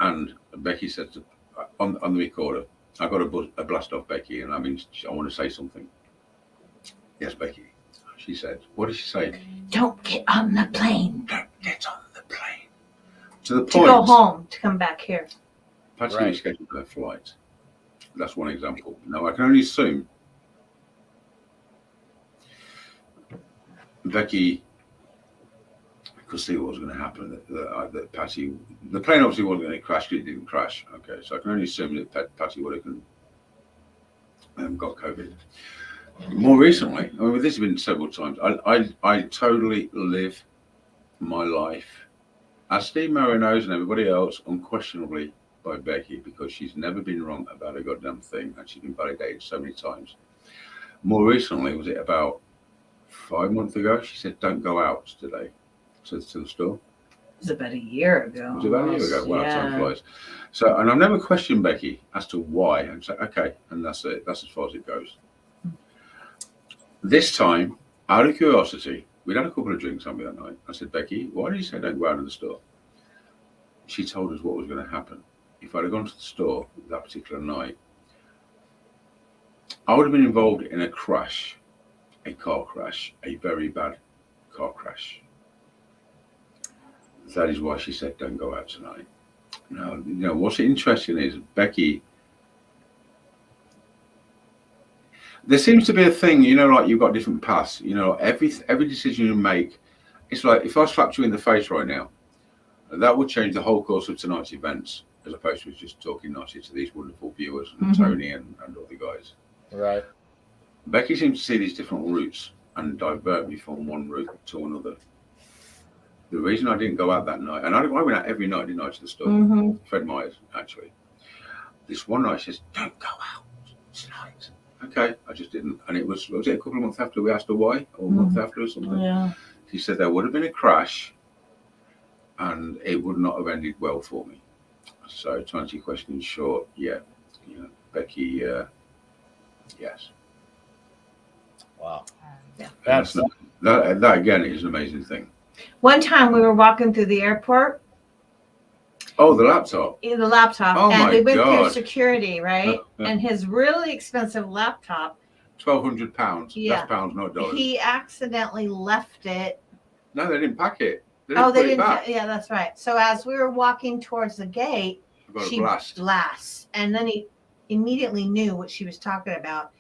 S9: And Becky said on the recorder, I got a blast off Becky, and I mean, I want to say something. Yes, Becky. She said, what did she say?
S15: Don't get on the plane.
S9: Don't get on the plane. To the point.
S15: To go home, to come back here.
S9: Patty rescheduled her flight. That's one example. Now, I can only assume Becky could see what was going to happen. That Patty, the plane obviously wasn't going to crash because it didn't crash. Okay, so I can only assume that Patty would have got COVID. More recently, I mean, this has been several times. I totally live my life, as Steve Murray knows and everybody else, unquestionably by Becky, because she's never been wrong about a goddamn thing, and she's been validated so many times. More recently, was it about 5 months ago? She said, "Don't go out today to the store."
S15: It was about a year ago.
S9: It was about a year ago. Wow, time flies. So, and I've never questioned Becky as to why. And say, okay, and that's it. That's as far as it goes. This time, out of curiosity, we'd had a couple of drinks on me that night. I said, Becky, why did you say don't go out in the store? she told us what was going to happen. If I'd have gone to the store that particular night, I would have been involved in a crash, a car crash, a very bad car crash. That is why she said, don't go out tonight. Now, what's interesting is Becky, there seems to be a thing, like you've got different paths, every decision you make, it's like if I slapped you in the face right now, that would change the whole course of tonight's events, as opposed to just talking nicely to these wonderful viewers and Tony and all the guys.
S3: Right.
S9: Becky seems to see these different routes and divert me from one route to another. The reason I didn't go out that night, and I went out every night, didn't I, to the store, Fred Meyer's, actually. This one night she says, don't go out tonight. Okay, I just didn't. And it was it a couple of months after we asked her why, or a month after or something?
S15: Yeah.
S9: She said there would have been a crash and it would not have ended well for me. So to answer your question in short, yeah, Becky, yes.
S3: Wow.
S15: Yeah.
S9: That again is an amazing thing.
S15: One time we were walking through the airport.
S9: Oh, the laptop.
S15: The laptop.
S9: Oh,
S15: and
S9: my
S15: we went through
S9: God.
S15: security, right? And his really expensive laptop.
S9: £1,200.
S15: Yeah.
S9: That's pounds, not dollars.
S15: He accidentally left it.
S9: No, they didn't pack it. They
S15: They
S9: put it
S15: didn't.
S9: back.
S15: Yeah, that's right. So as we were walking towards the gate,
S9: Got a
S15: she blasts. And then he immediately knew what she was talking about.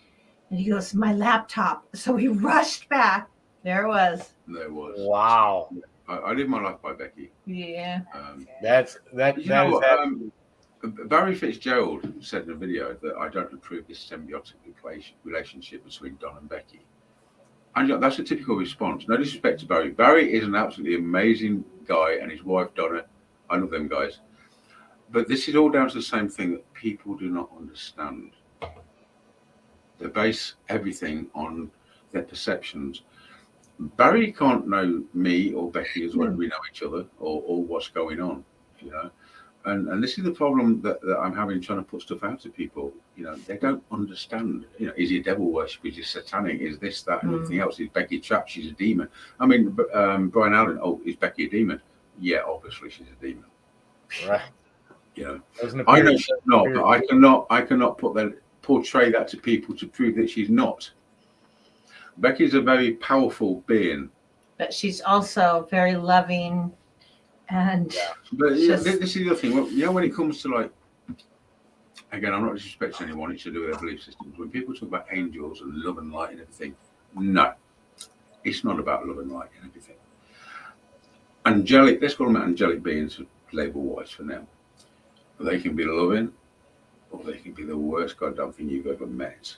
S15: And he goes, my laptop. So we rushed back. There it was.
S9: There was.
S3: Wow.
S9: I live my life by Becky.
S15: Yeah.
S9: Barry Fitzgerald said in a video that I don't approve this symbiotic relationship between Don and Becky. And that's a typical response. No disrespect to Barry. Barry is an absolutely amazing guy, and his wife Donna. I love them guys. But this is all down to the same thing that people do not understand. They base everything on their perceptions. Barry can't know me or Becky as well as we know each other or what's going on, And this is the problem that I'm having trying to put stuff out to people. They don't understand. Is he a devil worshipper? Is he satanic? Is this, that, and everything else? Is Becky trapped? She's a demon. I mean, Brian Allen, is Becky a demon? Yeah, obviously she's a demon.
S3: Right.
S9: I know she's not, but I cannot portray that to people to prove that she's not. Becky's a very powerful being.
S15: But she's also very loving and
S9: But this is the other thing. When it comes to again, I'm not disrespecting anyone, it's to do with their belief systems. When people talk about angels and love and light and everything, no. It's not about love and light and everything. Angelic, let's call them angelic beings label wise for now. They can be loving or they can be the worst goddamn thing you've ever met.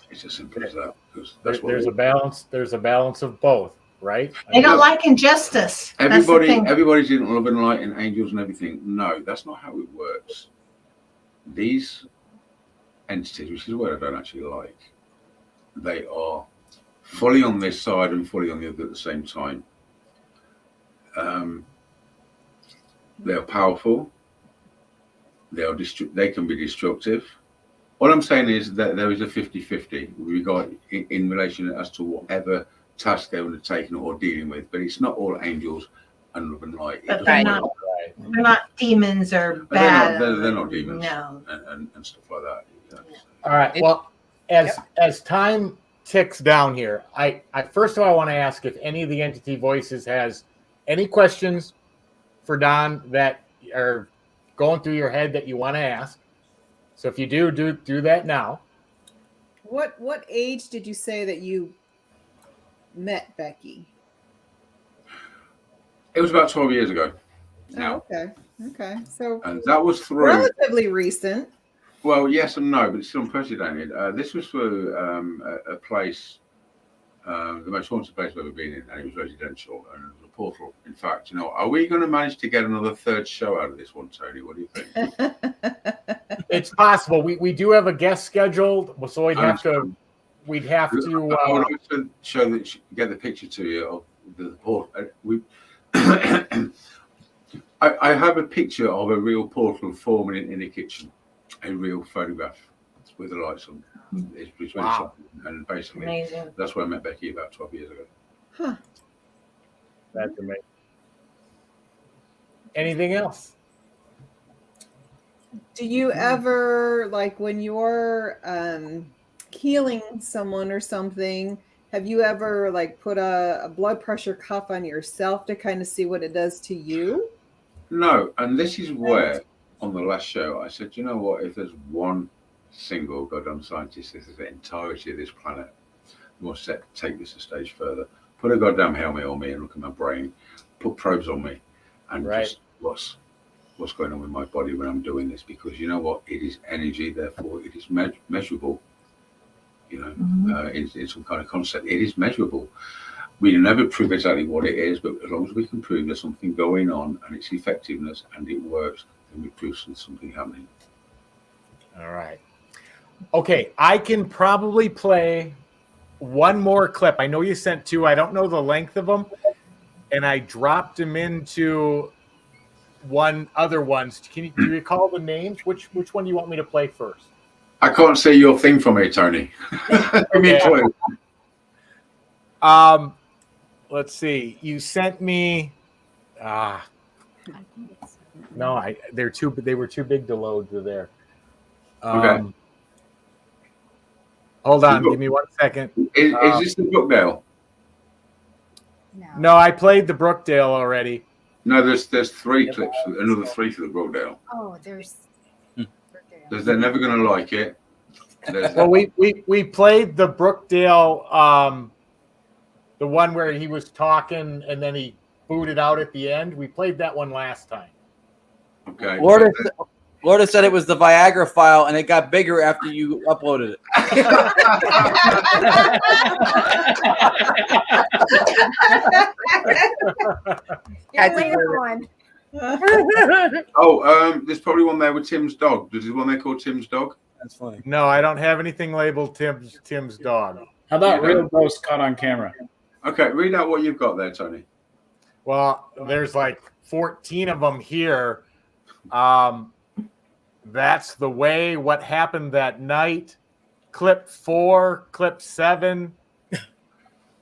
S9: It's as simple as that.
S3: There's a balance. There's a balance of both, right?
S15: They don't like injustice.
S9: Everybody's in love and light and angels and everything. No, that's not how it works. These entities, which is a word I don't actually like, they are fully on this side and fully on the other at the same time. They are powerful. They can be destructive. All I'm saying is that there is a 50-50 in relation as to whatever task they're undertaking or dealing with, but it's not all angels and love and light.
S15: But they're not demons or bad.
S9: They're not demons.
S15: No.
S9: And stuff like that.
S3: All right. Well, as time ticks down here, I first of all want to ask if any of the entity voices has any questions for Don that are going through your head that you want to ask. So if you do that now.
S6: What age did you say that you met Becky?
S9: It was about 12 years ago.
S6: Oh, okay. So
S9: and that was through
S6: relatively recent.
S9: Well, yes and no, but it's still unprecedented. This was for a place, the most haunted place I've ever been in, and it was residential, and it was a portal. In fact, are we going to manage to get another third show out of this one, Tony? What do you think?
S3: It's possible. We do have a guest scheduled, so we'd have to.
S9: I would like to show that, get the picture to you of the portal. I have a picture of a real portal forming in a kitchen, a real photograph with the lights on. It's really something. And basically,
S15: amazing.
S9: That's where I met Becky about 12 years ago.
S6: Huh.
S3: That's amazing. Anything else?
S6: Do you ever, like when you're healing someone or something, have you ever like put a blood pressure cuff on yourself to kind of see what it does to you?
S9: No, and this is where on the last show I said, you know what? If there's one single goddamn scientist, this is the entirety of this planet, must take this a stage further. Put a goddamn helmet on me and look at my brain. Put probes on me, and just what's going on with my body when I'm doing this? Because you know what? It is energy, therefore it is measurable. You know, in some kind of concept, it is measurable. We can never prove exactly what it is, but as long as we can prove there's something going on and its effectiveness and it works, then we prove something happening.
S3: All right. Okay, I can probably play one more clip. I know you sent two. I don't know the length of them, and I dropped them into other ones. Do you recall the names? Which one do you want me to play first?
S9: I can't see your thing for me, Tony. Give me a clue.
S3: Let's see. You sent me. No, they were too big to load to there.
S9: Okay.
S3: Hold on. Give me 1 second.
S9: Is this the Brookdale?
S3: No, I played the Brookdale already.
S9: No, there's three clips, another three for the Brookdale.
S4: Oh, there's.
S9: They're never going to like it.
S3: Well, we played the Brookdale, the one where he was talking and then he booted out at the end. We played that one last time.
S9: Okay.
S8: Lorda said it was the Viagra file, and it got bigger after you uploaded it.
S9: There's probably one there with Tim's dog. There's one there called Tim's dog.
S8: That's funny.
S3: No, I don't have anything labeled Tim's dog.
S5: How about real ghost caught on camera?
S9: Okay, read out what you've got there, Tony.
S3: Well, there's like 14 of them here. That's the way. What happened that night? Clip 4, clip 7.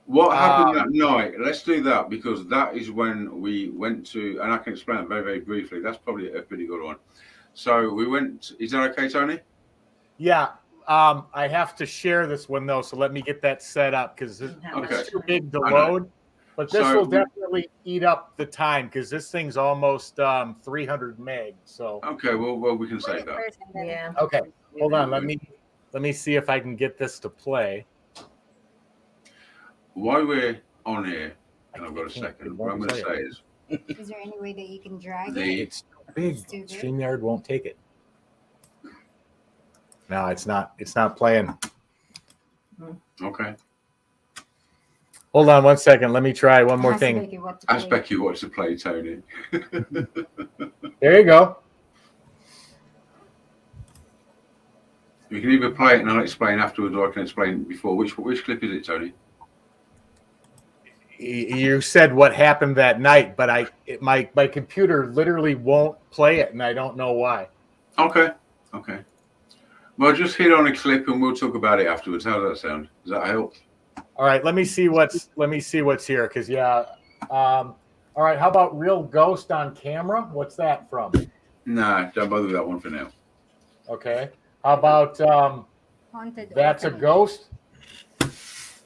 S9: What happened that night? Let's do that, because that is when we went to, and I can explain it very, very briefly. That's probably a pretty good one. So we went. Is that okay, Tony?
S3: Yeah. I have to share this one though, so let me get that set up because it's too big to load. But this will definitely eat up the time because this thing's almost 300 meg. So
S9: okay, well we can save that.
S15: Yeah.
S3: Okay, hold on. Let me see if I can get this to play.
S9: While we're on here, and I've got a second, what I'm going to say is,
S4: Is there any way that you can drag it?
S3: It's big. StreamYard won't take it. No, it's not. It's not playing.
S9: Okay.
S3: Hold on 1 second. Let me try one more thing.
S9: Ask Becky what to play, Tony.
S3: There you go.
S9: You can either play it and I'll explain afterwards, or I can explain before. Which clip is it, Tony?
S3: You said what happened that night, but my computer literally won't play it, and I don't know why.
S9: Okay. Well, just hit on a clip and we'll talk about it afterwards. How does that sound? Does that help?
S3: All right, let me see what's here, because all right, how about Real Ghost on Camera? What's that from?
S9: Nah, don't bother with that one for now.
S3: Okay. How about
S4: Haunted
S3: That's
S4: Orphanage.
S3: a Ghost?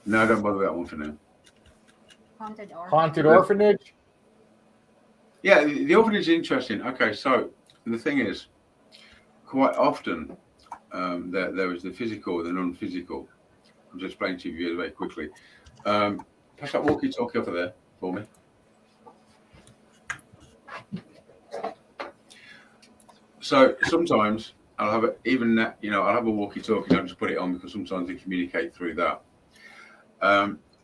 S9: No, don't bother with that one for now.
S4: Haunted
S3: Orphanage?
S9: Yeah, the orphanage is interesting. Okay, so the thing is, quite often there is the physical and the non-physical. I'm just explaining to you very quickly. Pass that walkie-talkie over there for me. So sometimes I'll have I'll have a walkie-talkie and I'll just put it on because sometimes they communicate through that.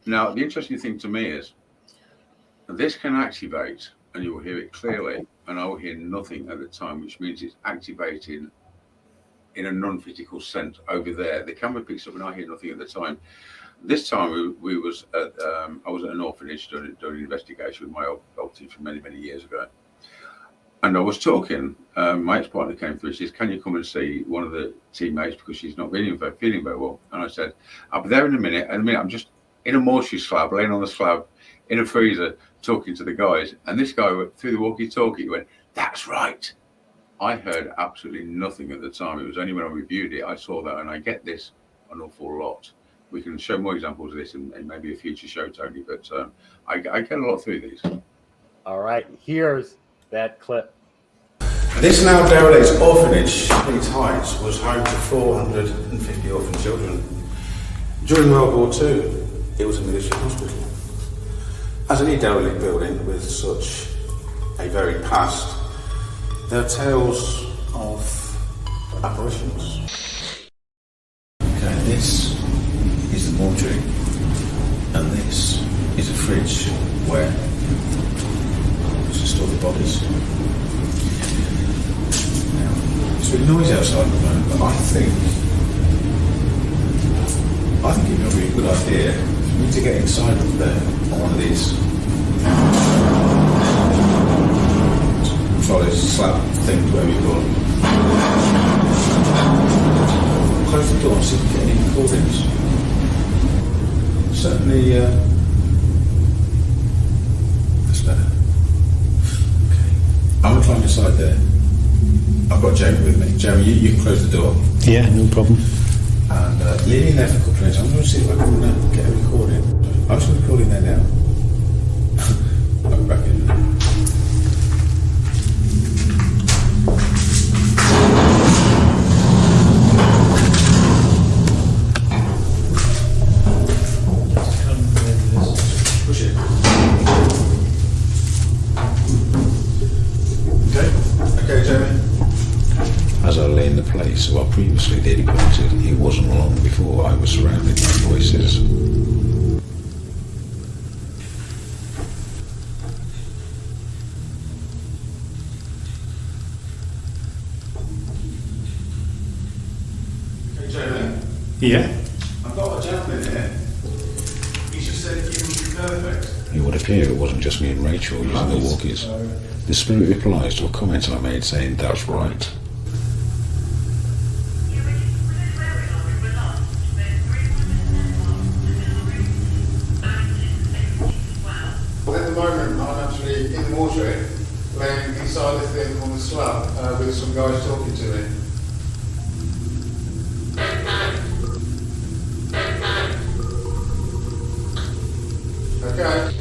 S9: Now, the interesting thing to me is this can activate and you will hear it clearly, and I will hear nothing at the time, which means it's activating in a non-physical sense over there. The camera picks up and I hear nothing at the time. This time I was at an orphanage doing an investigation with my old team from many, many years ago. And I was talking, my ex-partner came through, she says, can you come and see one of the teammates because she's not feeling very well? And I said, I'll be there in a minute. I'm just in a mortuary slab, laying on the slab, in a freezer, talking to the guys. And this guy went through the walkie-talkie, he went, "That's right." I heard absolutely nothing at the time. It was only when I reviewed it, I saw that, and I get this an awful lot. We can show more examples of this in maybe a future show, Tony, but I get a lot through these.
S3: All right, here's that clip.
S10: This now derelict orphanage in its heights was home to 450 orphan children. During World War II, it was a military hospital. As any derelict building with such a varied past, there are tales of apparitions. Okay, this is the mortuary, and this is a fridge where to store the bodies. Now, it's a bit noisy outside at the moment, but I think it would be a good idea for me to get inside of there on one of these trolleys, slab things, whatever you call them. Close the door and see if we get any recordings. Certainly, that's better. Okay, I'm going to climb inside there. I've got Jamie with me. Jamie, you can close the door.
S18: Yeah, no problem.
S10: And leave me in there for a couple of minutes. I'm going to see if I can get a recording. I'm just going to record in there now. I'll be back in. Push it. Okay, Jamie. As I lay in the place where I previously dedicated, it wasn't long before I was surrounded by voices. Okay, Jamie.
S18: Yeah.
S10: I've got a gentleman here. He just said you would be perfect.
S19: It would appear it wasn't just me and Rachel using the walkies. The spirit replies to a comment I made saying, "That's right."
S10: At the moment, I'm actually in the mortuary, laying inside the thing on the slab with some guys talking to me. Okay.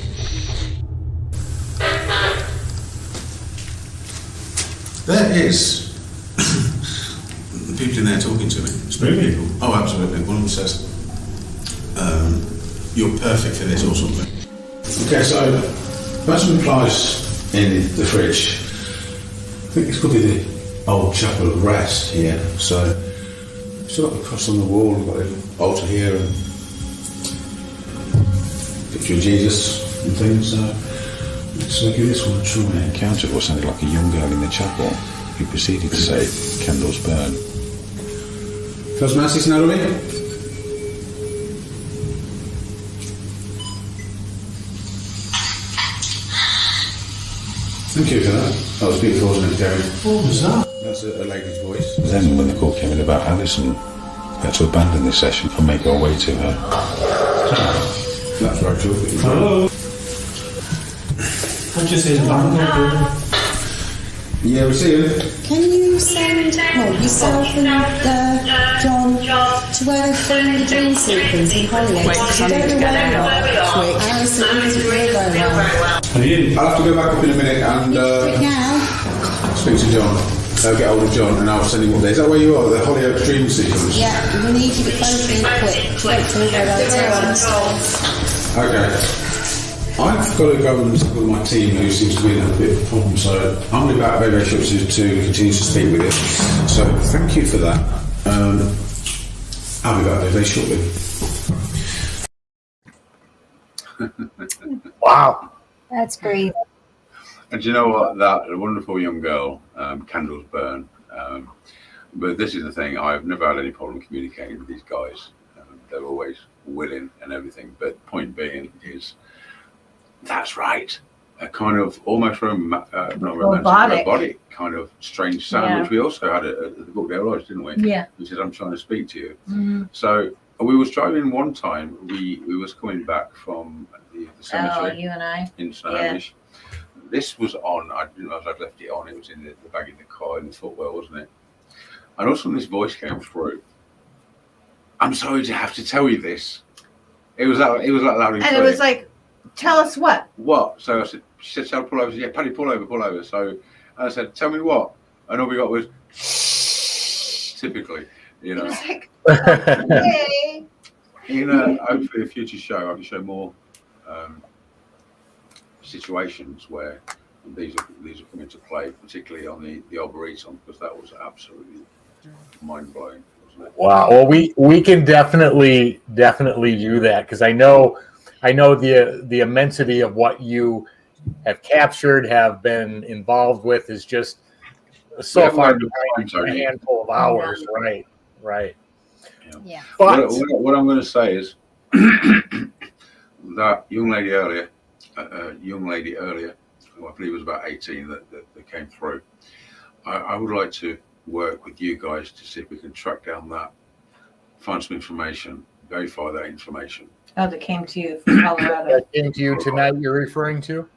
S10: There is people in there talking to me. Spirit people. Oh, absolutely. One of them says, "You're perfect for this," or something. Okay, so person replies in the fridge. I think this could be the old chapel of rest here. So still got the cross on the wall, we've got the altar here and picture of Jesus and things. So give this one a try.
S19: I encountered what sounded like a young girl in the chapel who proceeded to say, "Candles burn."
S10: First Massey Snowden. Thank you for that. That was beautiful, wasn't it, Gary? What was that? That's a lady's voice.
S19: Then, when the call came in about Alison, we had to abandon this session and make our way to her.
S10: That's right, George.
S18: Hello. What you say?
S10: Yeah, we see you.
S20: Can you send yourself and John to where they filmed the dream sequence in Hollywood? Because I don't know where we are. Alison isn't very well.
S10: I'll have to go back up in a minute and speak to John. Get hold of John and I'll send him up there. Is that where you are? The Hollywood dream sequence?
S20: Yeah, we need you to both in quick. Hopefully they're
S10: Okay. I've got to go and talk with my team who seems to be in a bit of a problem, so I'm going to be back very, very shortly to continue to speak with you. So thank you for that. I'll be back very, very shortly.
S4: Wow. That's great.
S9: And do you know what? That wonderful young girl, candles burn. But this is the thing, I've never had any problem communicating with these guys. They're always willing and everything. But point being is, that's right. A kind of almost robotic kind of strange sound, which we also had at the Bookdale Lodge, didn't we?
S15: Yeah.
S9: Which is, "I'm trying to speak to you."
S15: Mm-hmm.
S9: So We was driving one time. We was coming back from the cemetery.
S15: Oh, you and I.
S9: In Sandwich. Yeah. This was on. I didn't realize I'd left it on. It was in the bag in the car in the footwell, wasn't it? And all of a sudden, this voice came through. I'm sorry to have to tell you this. It was like loud and
S15: it was like, tell us what?
S9: What? So I said, she said, shall I pull over? I said, yeah, Paddy, pull over. So I said, tell me what? And all we got was typically, you know.
S15: It was like, okay.
S9: Hopefully a future show, I can show more situations where these are coming into play, particularly on the Arboretum, because that was absolutely mind blowing.
S3: Wow. Well, we can definitely do that, because I know the immensity of what you have captured, have been involved with, is just so far behind a handful of hours. Right.
S9: Yeah. But what I'm going to say is that young lady earlier, who I believe was about 18, that came through. I would like to work with you guys to see if we can track down that, find some information, verify that information.
S15: Oh, that came to you from Colorado.
S3: That came to you tonight, you're referring to?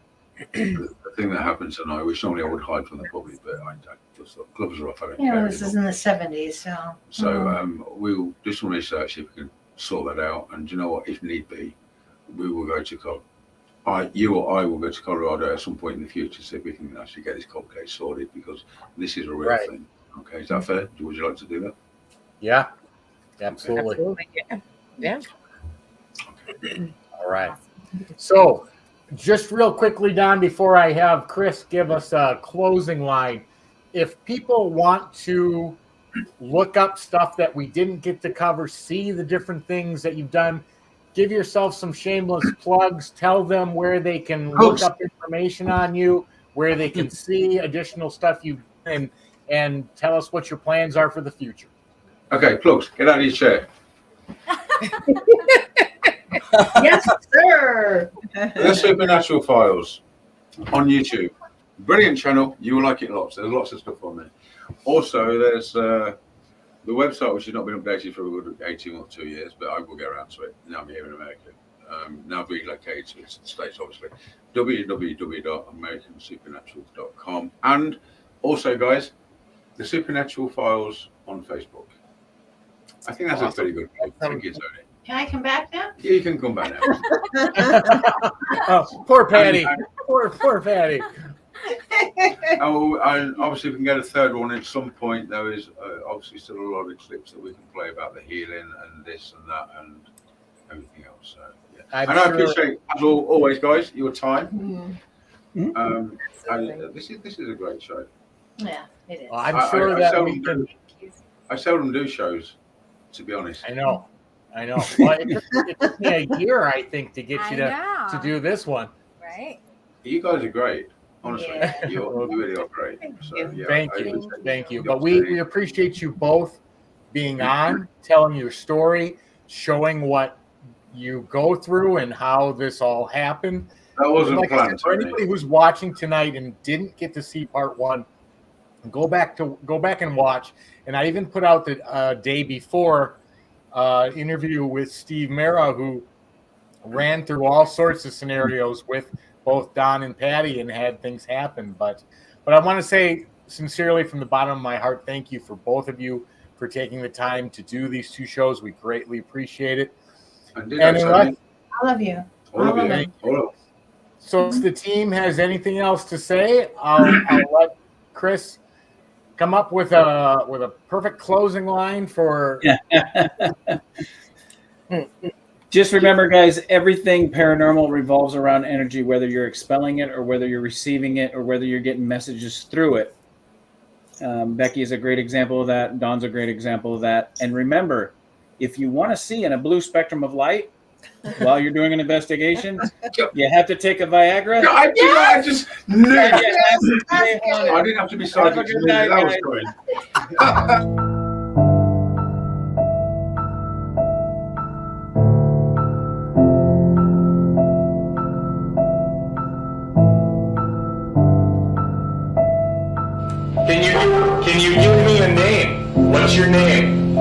S9: The thing that happened tonight, which normally I would hide from the public, but I just thought gloves are off. I don't
S15: Yeah,
S9: care
S15: well, this is in the 70s, so.
S9: So we'll do some research, see if we can sort that out. And you know what? If need be, we will go to you or I will go to Colorado at some point in the future, see if we can actually get this cold case sorted, because this is a real thing. Okay, is that fair? Would you like to do that?
S3: Yeah, absolutely.
S7: Yeah.
S3: All right. So, just real quickly, Don, before I have Chris give us a closing line, if people want to look up stuff that we didn't get to cover, see the different things that you've done, give yourself some shameless plugs, tell them where they can look up information on you, where they can see additional stuff you've done, and tell us what your plans are for the future.
S9: Okay, plugs, get out of your chair.
S15: Yes, sir.
S9: The Supernatural Files on YouTube. Brilliant channel. You will like it lots. There's lots of stuff on there. Also, there's the website, which has not been updated for a good 18 or 2 years, but I will get around to it. Now I'm here in America. Now relocated to the States, obviously. www.americansupernatural.com. And also, guys, the Supernatural Files on Facebook. I think that's a pretty good thing. Thank you, Tony.
S15: Can I come back now?
S9: Yeah, you can come back now.
S3: Oh, poor Patty. Poor Patty.
S9: And obviously, we can get a third one at some point. There is obviously still a lot of clips that we can play about the healing and this and that and everything else. So, yeah. I appreciate, as always, guys, your time. This is a great show.
S15: Yeah, it is.
S3: Well, I'm sure that we can.
S9: I seldom do shows, to be honest.
S3: I know. Well, it took me a year, I think, to get you to do this one.
S4: Right.
S9: You guys are great. Honestly, you really are great. So, yeah,
S3: Thank you. But we appreciate you both being on, telling your story, showing what you go through and how this all happened.
S9: That wasn't planned.
S3: For anybody who's watching tonight and didn't get to see part one, go back and watch. And I even put out the day before interview with Steve Mera, who ran through all sorts of scenarios with both Don and Patty and had things happen. But I want to say sincerely from the bottom of my heart, thank you for both of you for taking the time to do these two shows. We greatly appreciate it.
S15: I love you.
S3: So if the team has anything else to say, I'll let Chris come up with a perfect closing line for.
S5: Just remember, guys, everything paranormal revolves around energy, whether you're expelling it or whether you're receiving it or whether you're getting messages through it. Becky is a great example of that. Dawn's a great example of that. And remember, if you want to see in a blue spectrum of light while you're doing an investigation, you have to take a Viagra.
S9: I just knew it. I didn't have to be psychic. That was great.
S3: Can you give me a name? What's your name?